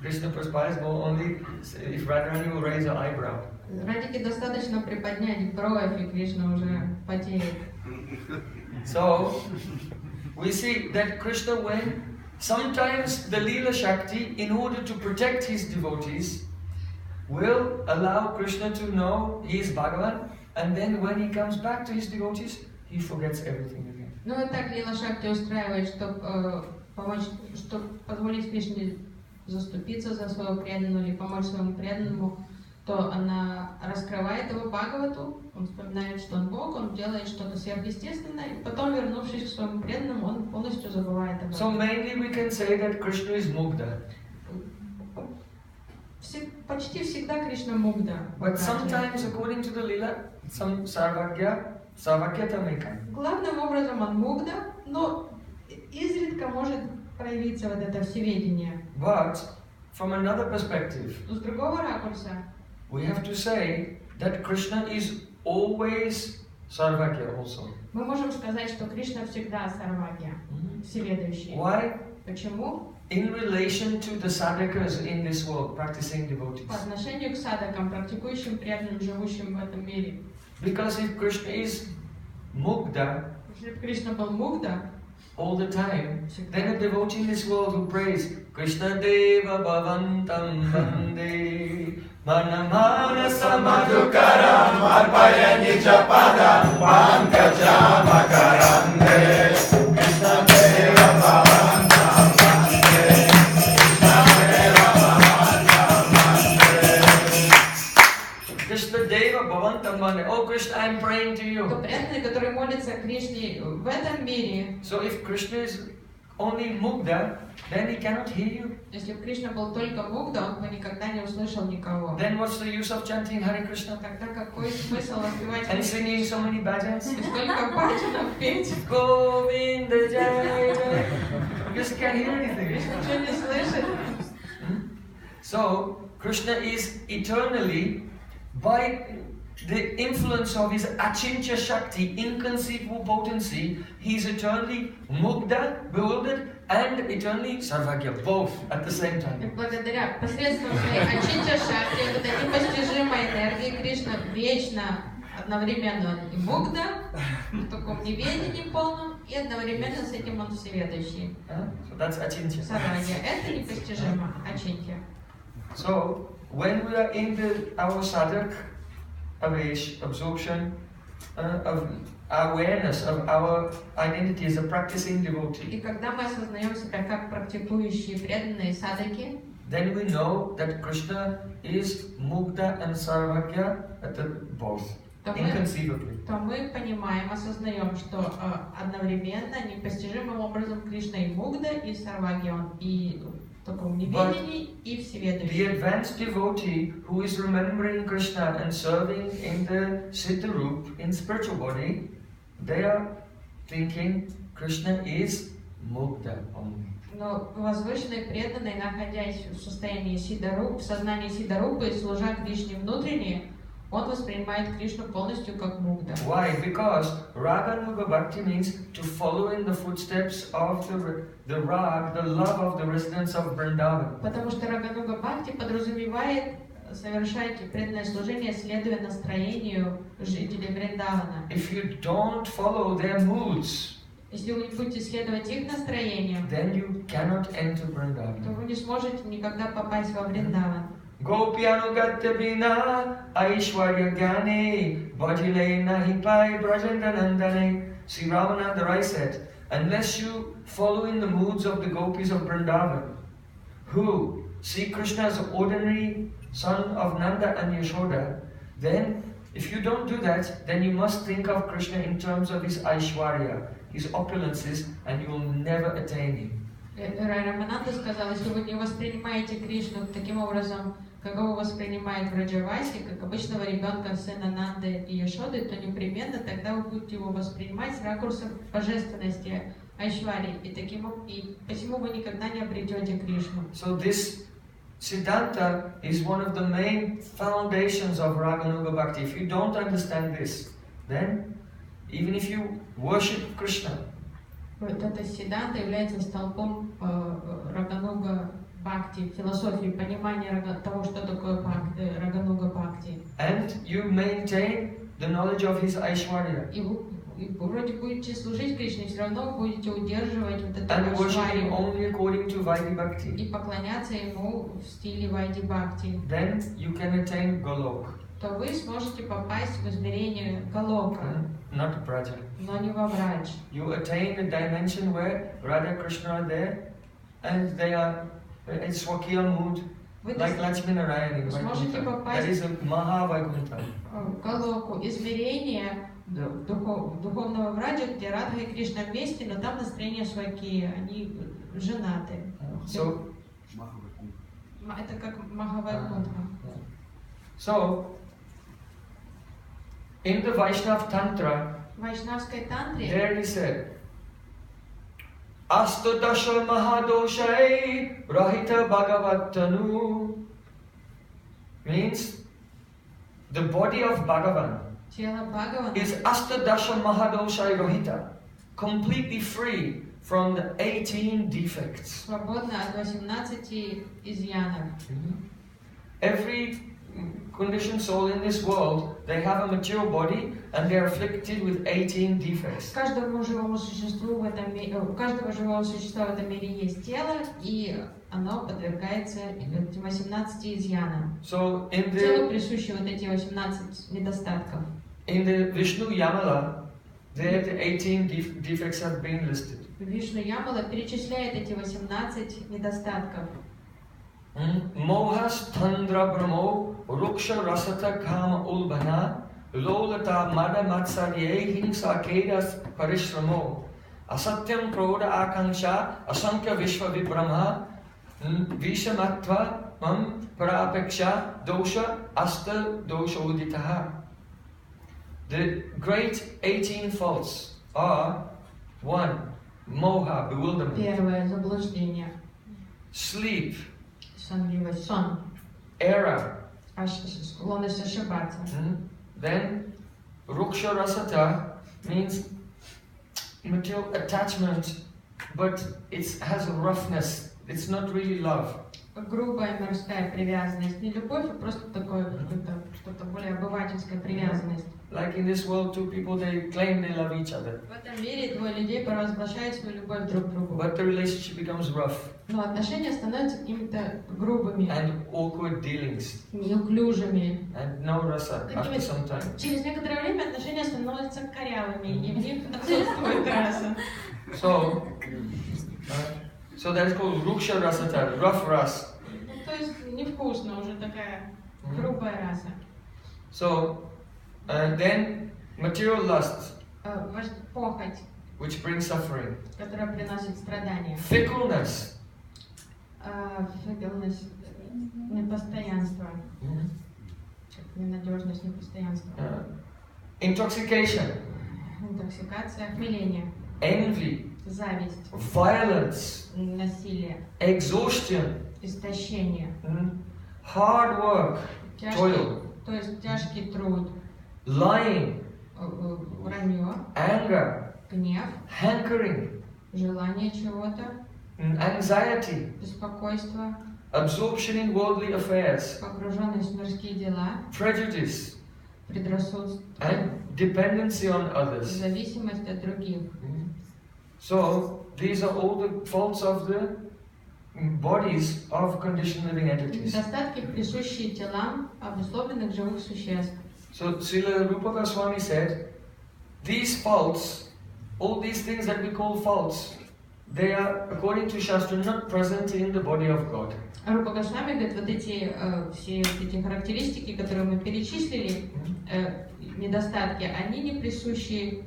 Krishna perspires only if Radharani will raise her eyebrow.
Радике достаточно приподнять бровь, и Кришна уже потеет.
So, we see that Krishna, when sometimes the Leela Shakti, in order to protect his devotees, will allow Krishna to know he is Bhagavan, and then when he comes back to his devotees, he forgets everything again.
Ну и так Лила Шакти устраивает, чтобы позволить Кришне заступиться за своего преданного или помочь своему преданному, то она раскрывает его Бхагавату, он вспоминает, что он Бог, он делает что-то сверхъестественное, и потом, вернувшись к своему преданному, он полностью забывает об этом.
So mainly we can say that Krishna is Mugdha.
Почти всегда Кришна Мугда.
But sometimes, according to the Leela, some Sarvagyatameka.
Главным образом он Мугда, но изредка может проявиться вот это всеведение.
But from another perspective,
с другого ракурса,
we have to say that Krishna is always Sarvagya also.
Мы можем сказать, что Кришна всегда Сарвагья, всеведущий.
Why?
Почему?
In relation to the sadhakas in this world, practicing devotees.
По отношению к садхакам, практикующим преданным, живущим в этом мире.
Because if Krishna is Mugdha,
если Кришна был Мугда,
all the time, then a devotee in this world who prays Krishna Deva Bhavantam Vande Manamana Samadhukaram Arpaya Nijapadam Pankajam Makarande Krishna Deva Bhavantam Vande Krishna Deva Bhavantam Vande Krishna Deva Bhavantam Vande. Oh Krishna, I am praying to you.
То преданный, который молится Кришне в этом мире.
So if Krishna is only Mugdha, then he cannot hear you.
Если бы Кришна был только Мугда, он бы никогда не услышал никого.
Then what's the use of chanting Hare Krishna?
Тогда какой смысл воспевать
And singing so many bhajans?
И сколько баджанов петь?
Govinda Jai Jai. You just can't hear anything.
Кришна ничего не слышит.
So Krishna is eternally, by the influence of his Achintya Shakti, inconceivable potency, he is eternally Mugdha, bewildered, and eternally Sarvagya, both at the same time.
И благодаря посредством своей Ачинча Шакти, вот этой непостижимой энергии, Кришна вечно одновременно и Мугда, в таком неведении полном, и одновременно с этим он всеведущий.
So that's Achintya.
Сарвагья. Это непостижимо, Ачинтья.
So when we are in our sadhak absorption of awareness of our identity as a practicing devotee,
И когда мы осознаем себя как практикующие преданные садаки,
then we know that Krishna is Mugdha and Sarvagya at both, inconceivably.
то мы понимаем, осознаем, что одновременно, непостижимым образом Кришна и Мугда, и Сарвагья, он и в таком неведении, и всеведущий.
The advanced devotee who is remembering Krishna and serving in the Siddharup, in spiritual body, they are thinking Krishna is Mugdha only.
Но возвышенный преданный, находясь в состоянии Сиддаруп, в сознании Сиддарупы, служа Кришне внутренне, он воспринимает Кришну полностью как Мугда.
Why? Because Raganuga Bhakti means to follow in the footsteps of the rag, the love of the residents of Vrindavan.
Потому что Рагануга Бхакти подразумевает совершайте преданное служение, следуя настроению жителей Вриндавана.
If you don't follow their moods,
Если вы не будете следовать их настроениям,
then you cannot enter
то
Vrindavan.
вы не сможете никогда попасть во Вриндаван.
Gopyanugatya bina aishwarya gyane bhajile nahi pai brajendra nandane. Sri Ramananda Rai said, unless you follow in the moods of the gopis of Vrindavan, who see Krishna as an ordinary son of Nanda and Yashoda, then if you don't do that, then you must think of Krishna in terms of his aishwarya, his opulences, and you will never attain him.
Рай Рамананда сказал, если вы не воспринимаете Кришну таким образом, как его воспринимает Враджаваси, как обычного ребенка, сына Нанды и Яшоды, то непременно тогда вы будете его воспринимать с ракурса божественности Айшвари, и посему вы никогда не обретете Кришну.
So this Siddhanta is one of the main foundations of Raganuga Bhakti. If you don't understand this, then even if you worship Krishna,
Вот эта сиддханта является столпом Рагануга Бхакти, философии, понимания того, что такое Рагануга Бхакти.
and you maintain the knowledge of his Aishwarya,
И вы вроде будете служить Кришне, все равно будете удерживать вот эту
and worship him
Айшварию
only according to Vaidhi Bhakti,
и поклоняться ему в стиле Вайди Бхакти,
then you can attain Golok,
то вы сможете попасть в измерение Галока,
not Braja.
но не во Врадж.
You attain a dimension where Radha Krishna are there, and they are in Swakya mood,
Вы
like Lakshmi Narayan in
сможете
Vaikuntha.
попасть
That is a Maha Vaikuntha.
в Галоку, измерение духовного Враджа, где Радха и Кришна вместе, но там настроение Свакия, они женаты.
So,
Это как Махавайкунтха.
so in the Vaishnav Tantra,
В Вайшнавской тантре
there he said, Astadasha Mahadoshai Rahita Bhagavatanu, means the body of Bhagavan
тело Бхагавана
is Astadasha Mahadoshai Rahita, completely free from the 18 defects.
свободно от 18 изъянов.
Every conditioned soul in this world, they have a material body and they are afflicted with 18 defects.
Каждому живому существу в этом мире, у каждого живого существа в этом мире есть тело, и оно подвергается этим 18 изъянам.
So in
Телу
the
присущи вот эти 18 недостатков.
Vishnu Yamala, there the 18 defects have been listed.
Вишну Ямала перечисляет эти 18 недостатков.
Mohas Tandra Brahmo Ruksha Rasata Kama Ulbana Lolata Mada Matsarye Himsa Kedas Parishramo Asatyam Kroda Akanksha Asankya Vishwa Vibrahma Vishamatva Parapeksha Dosha Asta Dosha Uditaha. The great 18 faults are 1. Moha, bewilderment.
Первое заблуждение,
Sleep,
сонливость, сон,
error.
склонность ошибаться.
Then Ruksha Rasata means material attachment, but it has a roughness. It's not really love.
Грубая мирская привязанность, не любовь, а просто такое что-то более обывательская привязанность.
Like in this world, two people, they claim they love each other,
В этом мире двое людей провозглашают свою любовь друг к другу.
but the relationship becomes rough
Но отношения становятся какими-то грубыми,
and awkward dealings
неуклюжими.
and no rasa after some time.
Через некоторое время отношения становятся корявыми, и в них отсутствует раса.
So that is called Ruksha Rasata, rough ras.
То есть невкусно, уже такая грубая раса.
So then material lust,
Похоть,
which brings suffering.
которая приносит страдания.
Fickleness,
Фигурность, непостоянство, ненадежность, непостоянство.
intoxication,
Интоксикация, хмеление,
envy,
зависть,
violence,
насилие,
exhaustion,
истощение,
hard work, toil,
то есть тяжкий труд,
lying,
вранье,
anger,
гнев,
hankering,
желание чего-то,
anxiety,
беспокойство,
absorption in worldly affairs,
погруженность в мирские дела,
prejudice,
предрассудство,
and dependency on others.
зависимость от других.
So these are all the faults of the bodies of conditioned living entities.
Недостатки, присущие телам обусловленных живых существ.
So Srila Rupa Goswami said, these faults, all these things that we call faults, they are, according to Shastra, not present in the body of God.
Рупа Госвами говорит, вот эти все эти характеристики, которые мы перечислили, недостатки, они не присущи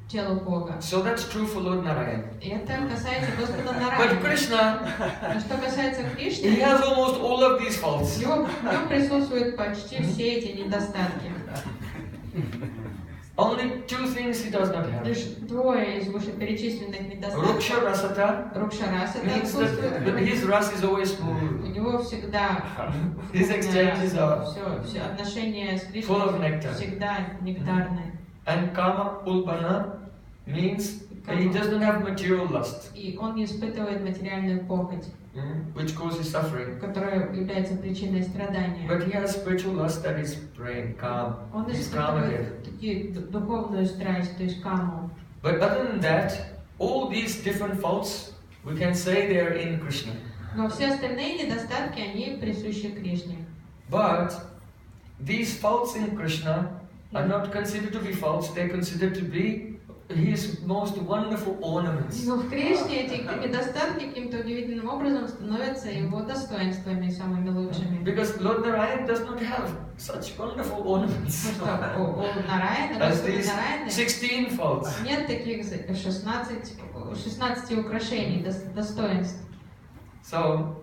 телу Бога.
So that's true for Lord Narayan.
Это касается Господа
But
Нараяна.
Krishna,
А что касается Кришны,
he has almost all of these faults.
в нем присутствуют почти все эти недостатки.
Only two things he does not have.
Лишь двое из вышеперечисленных недостатков.
Ruksha rasata
Рукшараса
means that his ras is always smooth.
У него всегда
His exchanges are
все отношения с
full of
Кришной
nectar.
всегда нектарные.
And kama ulpana means that he doesn't have material lust,
И он не испытывает материальную похоть,
which causes suffering.
которая является причиной страдания.
But he has spiritual lust, that is brain, calm.
Он
He's calm again.
испытывает такие духовную страсть, то есть каму.
But other than that, all these different faults, we can say they are in Krishna.
Но все остальные недостатки, они присущи Кришне.
But these faults in Krishna are not considered to be faults, they are considered to be his most wonderful ornaments.
Но в Кришне эти недостатки каким-то удивительным образом становятся его достоинствами самыми лучшими.
Because Lord Narayan does not have such wonderful ornaments.
Потому что у Нараяна,
As
Господа
these
Нараяна,
16 faults.
нет таких 16 украшений, достоинств.
So,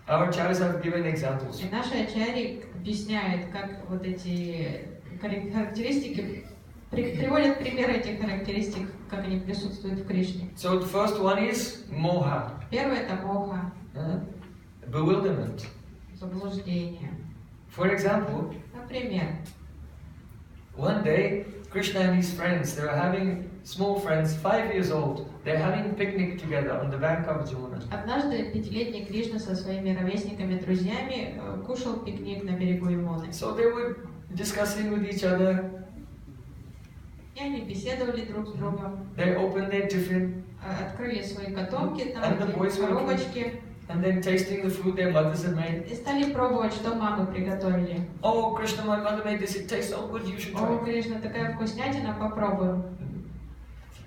our acharyas have given examples.
И наши ачарьи объясняют, как вот эти характеристики, приводят примеры этих характеристик, как они присутствуют в Кришне.
So the first one is moha,
Первое это моха,
bewilderment.
заблуждение.
For example,
Например,
one day Krishna and his friends, they were having small friends, 5 years old. They're having picnic together on the bank of Jamuna.
однажды пятилетний Кришна со своими ровесниками-друзьями кушал пикник на берегу Ямуны.
So they were discussing with each other.
И они беседовали друг с другом,
They opened their tiffin
открыли свои котомки, там
And the
эти
boys were
коробочки,
and then tasting the food their mothers had made.
и стали пробовать, что мамы приготовили.
Oh, Krishna, my mother made this. It tastes so good. You should
О,
try.
Кришна, такая вкуснятина, попробуем.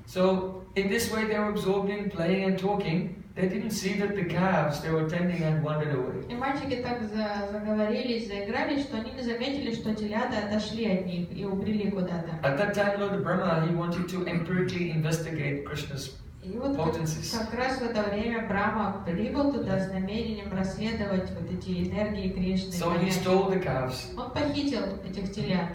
So in this way, they were absorbed in playing and talking. They didn't see that the calves they were tending had wandered away.
И мальчики так заговорились, заигрались, что они не заметили, что телята отошли от них и убрели куда-то.
At that time, Lord Brahma, he wanted to empirically investigate Krishna's
И вот
potencies.
как раз в это время Брахма прибыл туда с намерением расследовать вот эти энергии Кришны.
So he stole the calves.
Он похитил этих телят.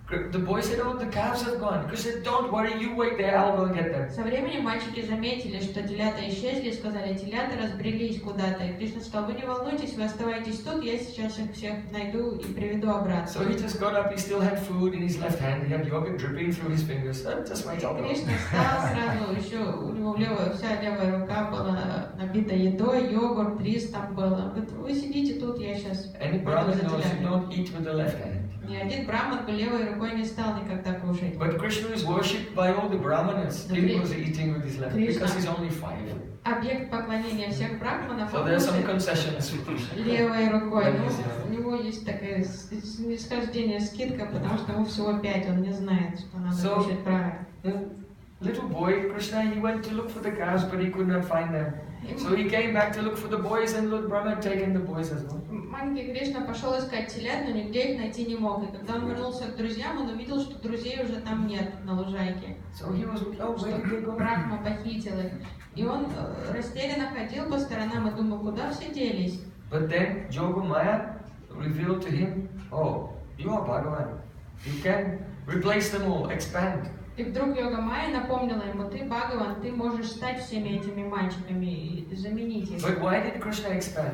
The boy said, "Oh, the calves have gone." Krishna said, "Don't worry, you wait there. I'll go and get them."
Со временем мальчики заметили, что телята исчезли, и сказали, телята разбрелись куда-то. И Кришна сказал, вы не волнуйтесь, вы оставайтесь тут, я сейчас их всех найду и приведу обратно.
So he just got up. He still had food in his left hand. He had yogurt dripping through his fingers. Just wait, I'll go.
Кришна встал сразу, еще у него вся левая рука была набита едой, йогурт, рис там был. Он говорит, вы сидите тут, я сейчас
Any
пойду
Brahmin
за
knows you
телятами.
don't eat with the left hand.
Ни один браман бы левой рукой не стал никогда кушать.
But Krishna is worshipped by all the Brahmanas. He was eating with his left because he's only 5.
Объект поклонения всех брахманов,
So
он
there are some
кушает
concessions with Krishna.
левой рукой.
When
Ну,
he's young.
у него есть такая снисхождение, скидка, потому что ему всего 5, он не знает, что надо
So-
кушать правильно.
The little boy, Krishna, he went to look for the calves, but he could not find them. So he came back to look for the boys, and Lord Brahma had taken the boys as well.
Маленький Кришна пошел искать телят, но нигде их найти не мог. И когда он вернулся к друзьям, он увидел, что друзей уже там нет на лужайке.
So he was, oh, where did they go?
Брахма похитил их. И он растерянно ходил по сторонам и думал, куда все делись.
But then Yogamaya revealed to him, oh, you are Bhagavan. You can replace them all, expand.
И вдруг Йога Майя напомнила ему, ты Бхагаван, ты можешь стать всеми этими мальчиками и заменить их.
But why did Krishna expand?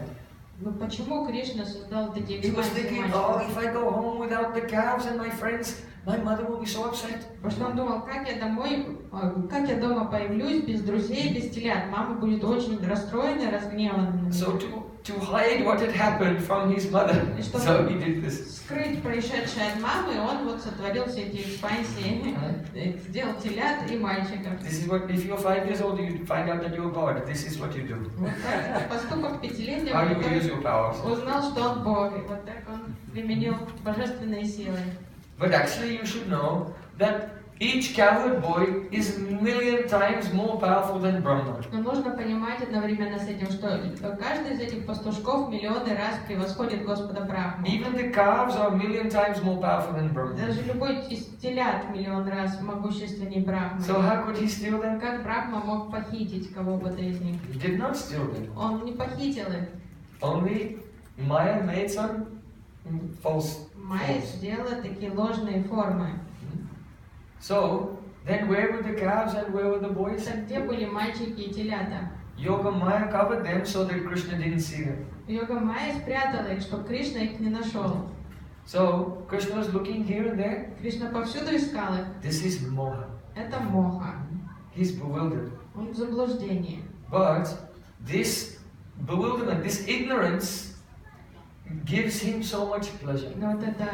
Ну почему Кришна создал вот эти
He was
экспансии
thinking, oh,
мальчиков?
if I go home without the calves and my friends, my mother will be so upset.
Потому что он думал, как я домой как я дома появлюсь без друзей, без телят? Мама будет очень расстроена, разгневана.
So to hide what had happened from his mother, so he did this.
Скрыть происшедшее от мамы, он вот сотворил все эти экспансии, сделал телят и мальчиков.
This is what, if you're 5 years old, you find out that you're God. This is what you do.
Вот так, поступок пятилетнего,
How you use your powers.
узнал, что он Бог, и вот так он применил божественные силы.
But actually, you should know that each cowherd boy is 1,000,000 times more powerful than Brahma.
Но нужно понимать одновременно с этим, что каждый из этих пастушков миллионы раз превосходит Господа Брахму.
Even the calves are 1,000,000 times more powerful than Brahma.
Даже любой из телят миллион раз могущественнее Брахмы.
So how could he steal them?
Как Брахма мог похитить кого-то из них?
He did not steal them.
Он не похитил их.
Only Maya made some false
Майя
forms.
сделала такие ложные формы.
So then, where were the calves and where were the boys?
Так где были мальчики и телята?
Yoga Maya covered them so that Krishna didn't see them.
Йога Майя спрятала их, чтобы Кришна их не нашел.
So Krishna was looking here and there.
Кришна повсюду искал их.
This is moha.
Это моха.
He's bewildered.
Он в заблуждении.
But this bewilderment, this ignorance, gives him so much pleasure.
Но вот это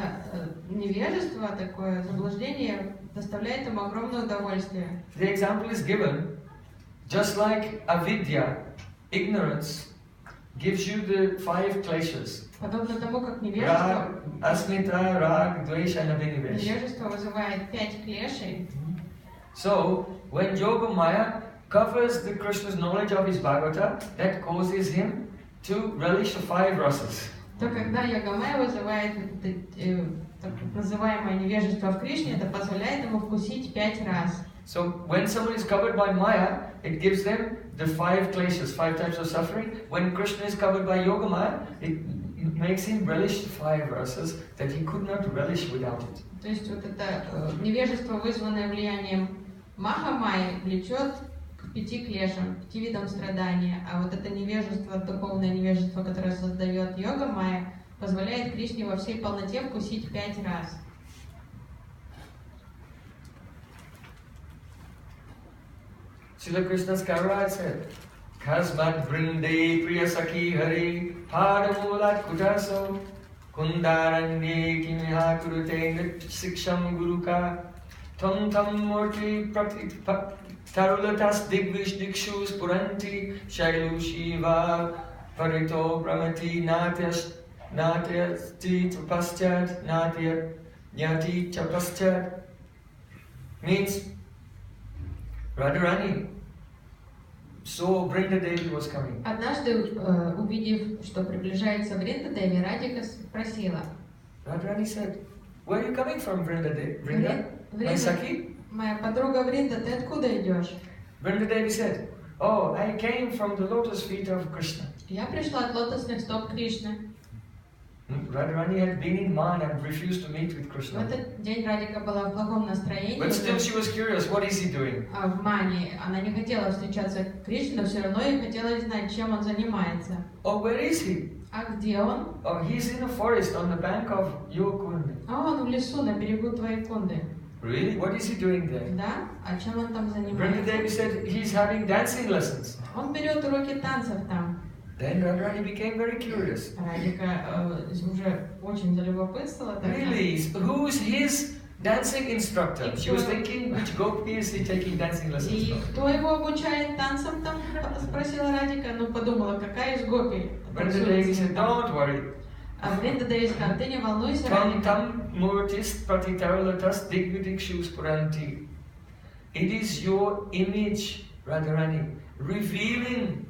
невежество, такое заблуждение, доставляет ему огромное удовольствие.
The example is given, just like avidya, ignorance, gives you the 5 kleshas.
Подобно тому, как невежество,
Rag, asmita, rag, dvesha, and abhinivesh.
невежество вызывает 5 клешей.
So, when Yoga Maya covers the Krishna's knowledge of his Bhagavata, that causes him to relish the 5 rasas.
То когда Йога Майя вызывает так называемое невежество в Кришне, это позволяет ему вкусить 5 раз.
So when someone is covered by Maya, it gives them the 5 kleshas, 5 types of suffering. When Krishna is covered by Yoga Maya, it makes him relish the 5 rasas that he could not relish without it.
То есть вот это невежество, вызванное влиянием Маха Майи, влечет к 5 клешам, 5 видам страдания. А вот это невежество, духовное невежество, которое создает Йога Майя, позволяет Кришне во всей полноте вкусить 5 раз.
Srila Krishna's Kaviraj said, Kasmat Vrinde Priyasaki Hari Padamulat Kutaso Kundaranye Kimiha Kurute Siksham Guruka Tam Tam Murti Tarulatas Digvish Dikshus Puranti Shailu Shiva Parito Brahmati Natyasti Tapaschat Natya Nyati Tapaschat. Means Radharani saw Vrinda Devi was coming.
Однажды, увидев, что приближается Вринда Деви, Радика спросила.
Radharani said, "Where are you coming from, Vrinda Devi? Vrinda? My Sakhi?"
Моя подруга Вринда, ты откуда идешь?
Vrinda Devi said, "Oh, I came from the lotus feet of Krishna."
Я пришла от лотосных стоп Кришны.
Radharani had been in Man and refused to meet with
В
Krishna.
этот день Радика была в плохом настроении.
But still she was curious, what is he doing?
В Мане. Она не хотела встречаться с Кришной, но все равно ей хотелось знать, чем он занимается.
Oh, where is he?
А где он?
Oh, he's in a forest on the bank of Yokundi.
А он в лесу на берегу твоей Кунды.
Really? What is he doing there?
Да? А чем он там
Vrinda Devi
занимается?
said he's having dancing lessons.
Он берет уроки танцев там.
Then Radharani became very curious.
Радика уже очень залюбопытствовала тогда.
Really? Who's his dancing instructor? She was thinking, which gopi is he taking dancing lessons
И
from?
кто его обучает танцам там? Спросила Радика. Ну подумала, какая из гопи?
Vrinda Devi said, don't worry.
А Вринда Деви сказала, ты не волнуйся,
Tam
Радика.
tam murtis pratitarulatas digvidikshus puranti. It is your image, Radharani, revealing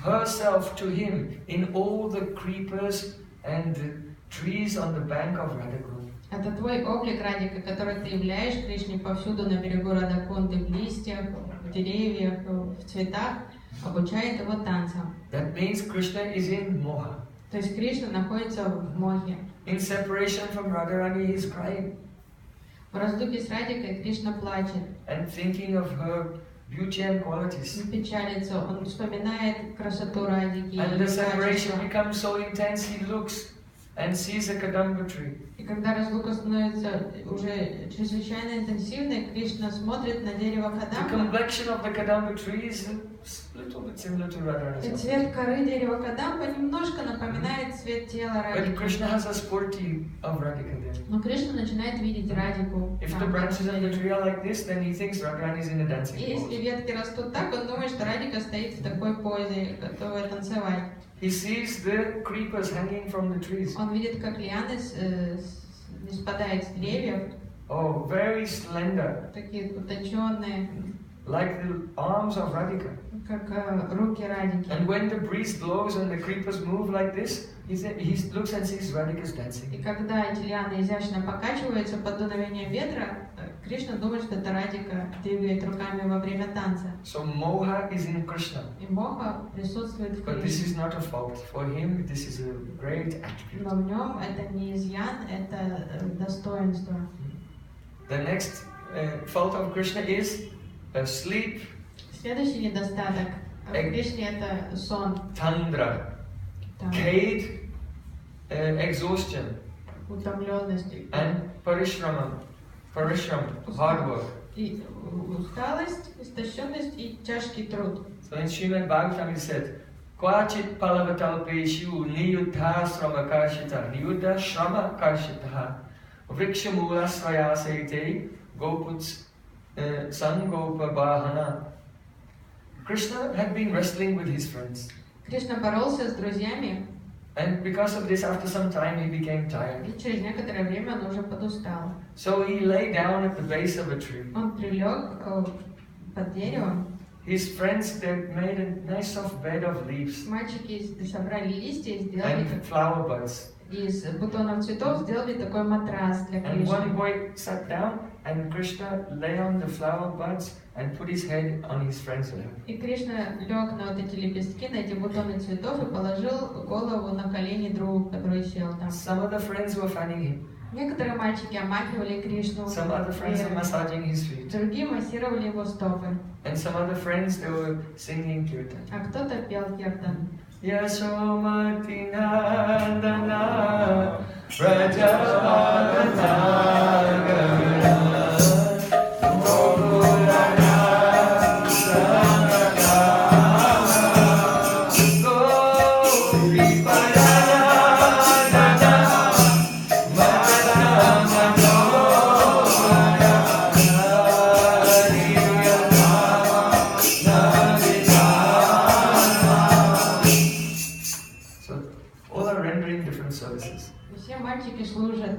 herself to him in all the creepers and the trees on the bank of Radhakund.
Это твой облик, Радика, который ты являешь Кришне повсюду на берегу Радакунды, в листьях, в деревьях, в цветах, обучает его танцам.
That means Krishna is in moha.
То есть Кришна находится в мохе.
In separation from Radharani, he is crying
В разлуке с Радикой Кришна плачет,
and thinking of her beauty and qualities.
он печалится, он вспоминает красоту Радики.
And
и
the
качества.
separation becomes so intense, he looks and sees a kadamba tree.
И когда разлука становится уже чрезвычайно интенсивной, Кришна смотрит на дерево
The
Кадамба.
complexion of the kadamba tree is a little bit similar to Radharani's.
И цвет коры дерева Кадамба немножко напоминает цвет тела
But
Радики.
Krishna has a spurti of Radhika there.
Но Кришна начинает видеть Радику.
If the
там,
branches of the
на
tree are like this, then he thinks Radharani is in a dancing
И если
pose.
ветки растут так, он думает, что Радика стоит в такой позе, готовая танцевать.
He sees the creepers hanging from the trees.
Он видит, как лианы спадают с деревьев,
Oh, very slender,
такие утонченные,
like the arms of Radhika.
как руки Радики.
And when the breeze blows and the creepers move like this, he looks and sees Radhika's dancing.
И когда эти лианы изящно покачиваются под дуновением ветра, Кришна думает, что это Радика двигает руками во время танца.
So moha is in Krishna.
И моха присутствует в
But this
Кришне.
is not a fault. For him, this is a great attribute.
Но в нем это не изъян, это достоинство.
The next fault of Krishna is sleep,
Следующий недостаток в Кришне это сон,
tandra,
там,
kade, exhaustion,
утомленность
and parishram, hard work.
и усталость, истощенность и тяжкий труд.
So in Srimad Bhagavatam it said, Kvachit palavatalpeshu niyuddha srama karshita, niyuddha shrama karshita, vrikshamula swayasete, goputs sangopa bahana. Krishna had been wrestling with his friends.
Кришна боролся с друзьями,
And because of this, after some time, he became tired.
и через некоторое время он уже подустал.
So he lay down at the base of a tree.
Он прилег под деревом.
His friends, they made a nice soft bed of leaves
Мальчики собрали листья и сделали
and flower buds.
из бутонов цветов сделали такой матрас для
And one
Кришны.
boy sat down, and Krishna lay on the flower buds and put his head on his friend's lap.
И Кришна лег на вот эти лепестки, на эти бутоны цветов и положил голову на колени другу, который сел там.
Some of the friends were fanning him.
Некоторые мальчики омакивали Кришну,
Some other friends were massaging his feet.
другие массировали его стопы,
And some other friends, they were singing kirtan.
а кто-то пел киртан.
Yasomati Nandana Rajavadana
Все мальчики служат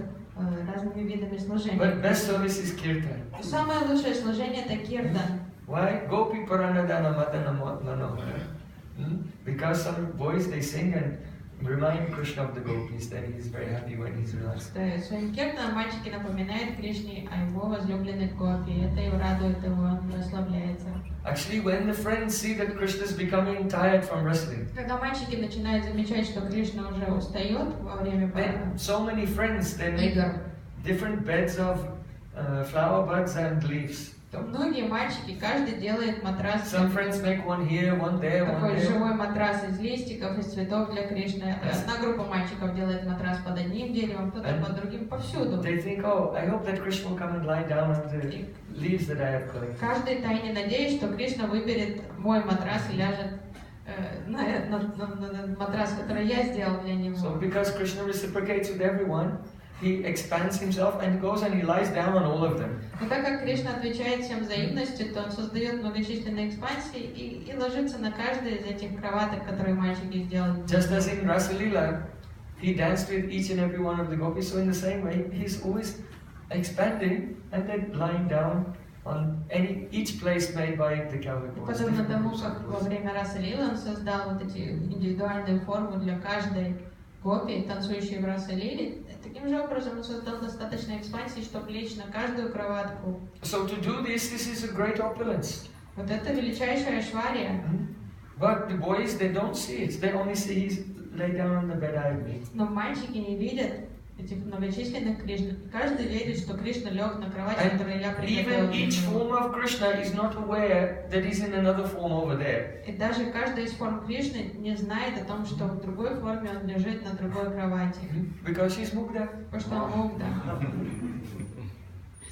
разными видами служения.
But best service is kirtan.
Самое лучшее служение это киртан.
Why? Gopi Paranadana Madana Manohara. Because some boys they sing and remind Krishna of the gopis, then he's very happy when he's relaxed.
Своим киртаном мальчики напоминают Кришне о его возлюбленных гопи. Это его радует, его он расслабляется.
Actually, when the friends see that Krishna is becoming tired from wrestling,
Когда мальчики начинают замечать, что Кришна уже устает во время
then so many friends they make
игр,
different beds of flower buds and leaves.
то многие мальчики, каждый делает матрас.
Some friends make one here, one there, one
Такой
there.
живой матрас из листиков, из цветов для Кришны. Одна группа мальчиков делает матрас под одним деревом, кто-то под другим, повсюду.
They think, oh, I hope that Krishna will come and lie down on the leaves that I have collected.
Каждый тайне надеясь, что Кришна выберет мой матрас и ляжет на матрас, который я сделал для него.
So because Krishna reciprocates with everyone, he expands himself and goes and he lies down on all of them.
Но так как Кришна отвечает всем взаимностью, то он создает многочисленные экспансии и ложится на каждой из этих кроваток, которые мальчики сделали.
Just as in Rasa Leela, he danced with each and every one of the gopis, so in the same way, he's always expanding and then lying down on each place made by the Kavalipurs.
Подобно тому, как во время Раса Лилы он создал вот эти индивидуальные формы для каждой гопи, танцующей в Раса Лиле, таким же образом он создал достаточно экспансии, чтобы лечь на каждую кроватку.
So to do this is a great opulence.
Вот это величайшая швария.
But the boys, they don't see it. They only see he's lay down on the bed I have made.
Но мальчики не видят этих многочисленных Кришн. Каждый верит, что Кришна лег на кровать, которую я приготовил.
Even each form of Krishna is not aware that he's in another form over there.
И даже каждая из форм Кришны не знает о том, что в другой форме он лежит на другой кровати.
Because he's Mukta.
Потому что он Мукта.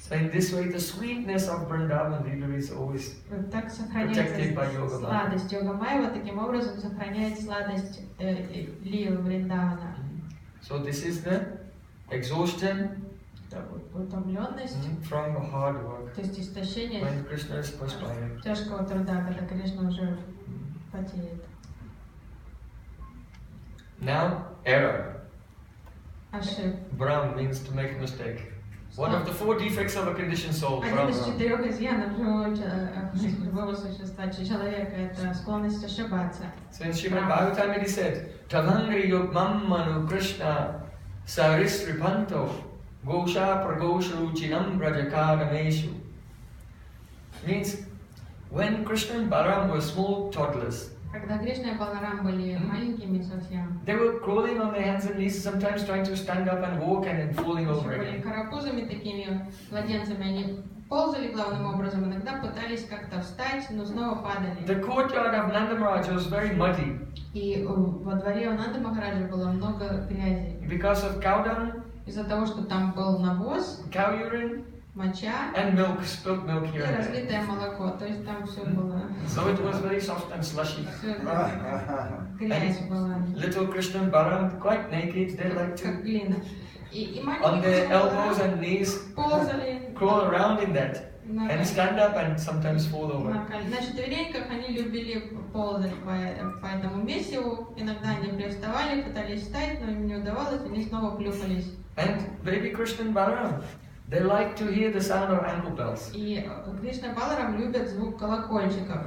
So in this way, the sweetness of Vrindavan Lila is always
Так
protected by
сохраняется
Yoga Maya.
сладость Йога-майя, таким образом сохраняет сладость Лилы Вриндавана.
So this is the exhaustion
Утомленность,
from hard work.
то есть истощение
When Krishna is perspiring.
тяжкого труда, когда Кришна уже потеет.
Now, error.
Ошибка.
Brahm means to make a mistake. One of the 4 defects of a conditioned soul.
Один из 4 изъянов живого существа, человека, это склонность ошибаться.
So in Srimad Bhagavatam it is said, Tavangri yogmam manu Krishna sarisripanto gosha pragosharuchinam brajakadameshu. Means, when Krishna and Balaram were small toddlers,
Когда Кришна и Баларам были маленькими совсем,
they were crawling on their hands and knees, sometimes trying to stand up and walk and then falling over
были
again.
карапузами такими, младенцами, они ползали главным образом, иногда пытались как-то встать, но снова падали.
The courtyard of Nanda Maharaj was very muddy.
И во дворе у Нанды Махараджа было много грязи.
Because of cow dung,
Из-за того, что там был навоз,
cow urine,
моча
and milk, spilt milk
и
here and there.
разлитое молоко. То есть там все было,
So it was very soft and slushy.
все грязь была.
Little Krishna and Balaram, quite naked, they like
Как
to,
глина. И
on their
маленькие
elbows and knees,
ползали
crawl around in that,
на
and stand up and sometimes fall over.
на четвереньках, они любили ползать по этому месиву. Иногда они привставали, пытались встать, но им не удавалось, они снова плюхались.
And baby Krishna and Balaram, they like to hear the sound of ankle bells.
И Кришна и Баларам любят звук колокольчиков.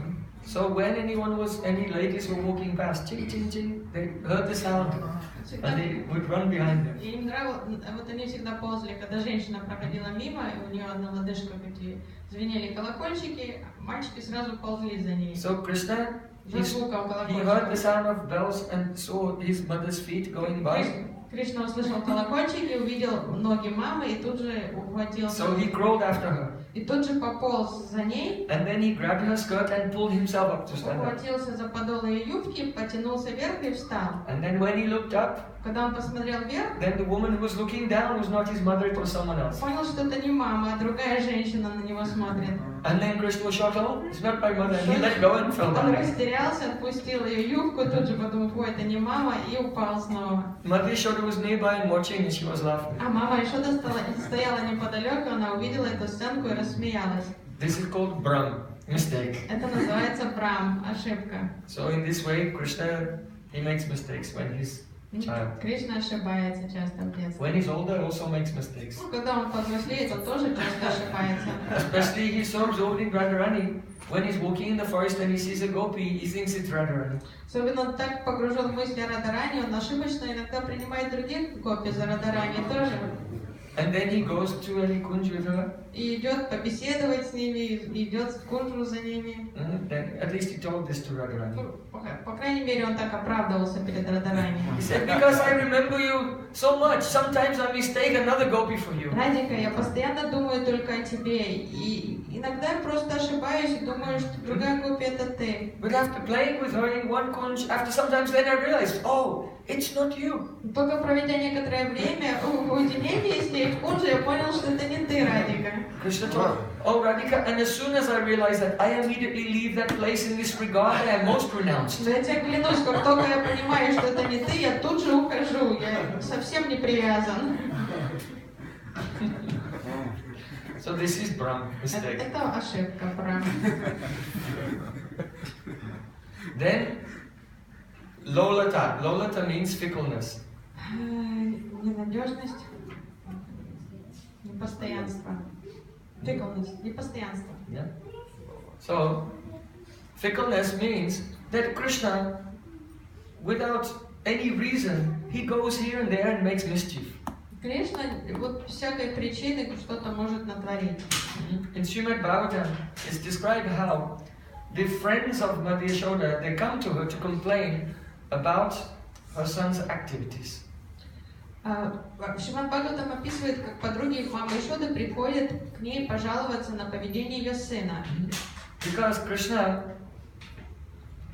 So when any ladies were walking past, ching ching ching, they heard the sound and they would run behind them.
И им нравилось, вот они всегда ползали, когда женщина проходила мимо, и у нее на лодыжках эти звенели колокольчики, мальчики сразу ползли за ней.
So Krishna,
За звуком
he heard the
колокольчиков.
sound of bells and saw his mother's feet going by.
Кришна услышал колокольчики, увидел ноги мамы и тут же ухватился.
So he crawled after her.
И тут же пополз за ней.
And then he grabbed her skirt and pulled himself up to stand up.
Ухватился за подол ее юбки, потянулся вверх и встал.
And then when he looked up,
Когда он посмотрел вверх,
then the woman who was looking down was not his mother, it was someone else.
понял, что это не мама, а другая женщина на него смотрит.
And then Krishna was shocked, oh, it's not my mother. And he let go and fell
Он
down.
растерялся, отпустил ее юбку, тут же подумал, ой, это не мама, и упал снова.
Mother Yashoda was nearby and watching and she was laughing.
А мама еще стояла неподалеку, она увидела эту сценку и рассмеялась.
This is called Brahm, mistake.
Это называется брам, ошибка.
So in this way, Krishna, he makes mistakes when he's child.
Кришна ошибается часто в детстве.
When he's older, also makes mistakes.
Ну, когда он повзрослеет, он тоже часто ошибается.
Especially he's so absorbed in Radharani. When he's walking in the forest and he sees a gopi, he thinks it's Radharani.
Особенно он так погружен в мысли о Радарани, он ошибочно иногда принимает других гопи за Радарани тоже.
And then he goes to any kunj with her.
И идет побеседовать с ними, идет в кунжу за ними.
Then at least he told this to Radharani.
Ну, по крайней мере, он так оправдывался перед Радарани.
He said, because I remember you so much, sometimes I mistake another gopi for you.
Радика, я постоянно думаю только о тебе, и иногда я просто ошибаюсь и думаю, что другая гопи это ты.
But after playing with her in one kunj, after sometimes then I realized, oh, it's not you.
Только проведя некоторое время в уединении с ней в кунже, я понял, что это не ты, Радика.
Krishna told, oh Radhika, and as soon as I realized that, I immediately leave that place in this regard I am most renounced.
Но я тебе клянусь, как только я понимаю, что это не ты, я тут же ухожу, я совсем не привязан.
So this is Brahm, mistake.
Это ошибка, брам.
Then, Lolata. Lolata means fickleness.
Ненадежность, непостоянство. Fickleness, непостоянство.
Yeah. So, fickleness means that Krishna, without any reason, he goes here and there and makes mischief.
Кришна вот всякой причины что-то может натворить.
In Srimad Bhagavatam, it's described how the friends of Mother Yashoda, they come to her to complain about her son's activities.
Шримад Бхагаватам описывает, как подруги мамы Ишоды приходят к ней пожаловаться на поведение ее сына.
Because Krishna,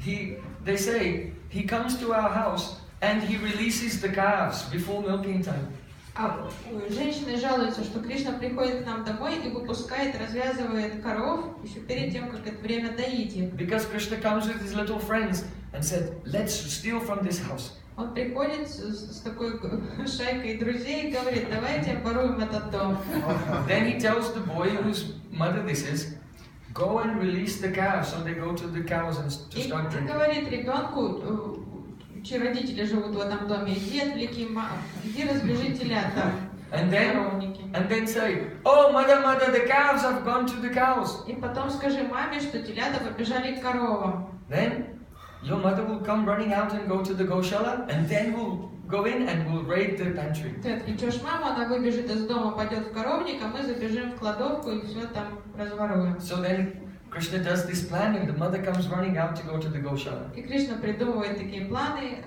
they say, he comes to our house and he releases the calves before milking time.
Женщины жалуются, что Кришна приходит к нам домой и выпускает, развязывает коров еще перед тем, как это время доить их.
Because Krishna comes with his little friends and said, let's steal from this house.
Он приходит с такой шайкой друзей и говорит, давайте воруем этот дом.
Then he tells the boy whose mother this is, go and release the calves, so they go to the cows and to start drinking.
И говорит ребенку, чьи родители живут в этом доме, иди отвлеки, иди разбежи телята.
And then say, oh mother, the calves have gone to the cows.
И потом скажи маме, что телята побежали к коровам.
Then your mother will come running out and go to the Goshala, and then we'll go in and we'll raid the pantry.
Ты отвлечешь маму, она выбежит из дома, пойдет в коровник, а мы забежим в кладовку и все там разворуем.
So then Krishna does this plan and the mother comes running out to go to the Goshala.
И Кришна придумывает такие планы,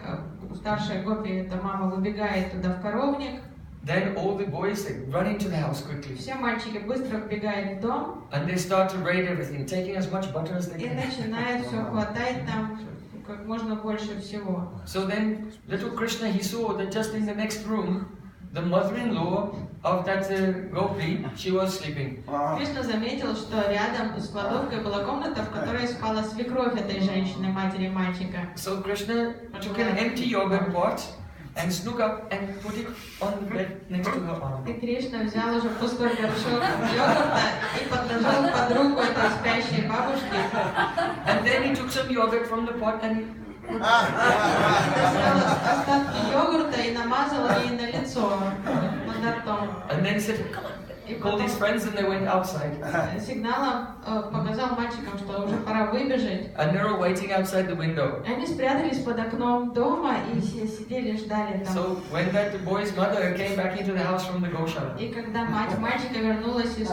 старшая гопи, эта мама, выбегает туда в коровник.
Then all the boys, they run into the house quickly.
Все мальчики быстро вбегают в дом.
And they start to raid everything, taking as much butter as they
И
can.
начинает все хватать там как можно больше всего.
So then little Krishna, he saw that just in the next room, the mother-in-law of that gopi, she was sleeping.
Кришна заметил, что рядом с кладовкой была комната, в которой спала свекровь этой женщины, матери мальчика.
So Krishna took an empty yogurt pot and snook up and put it on the bed next to her arm.
И Кришна взял уже пустой горшок йогурта и подложил под руку этой спящей бабушки.
And then he took some yogurt from the pot and
Достал остатки йогурта и намазал ей на лицо, над ртом.
and then said, call his friends, and they went outside.
Сигналом показал мальчикам, что уже пора выбежать.
And they were waiting outside the window.
Они спрятались под окном дома и сидели, ждали там.
So when that boy's mother came back into the house from the Goshala,
И когда мать мальчика вернулась из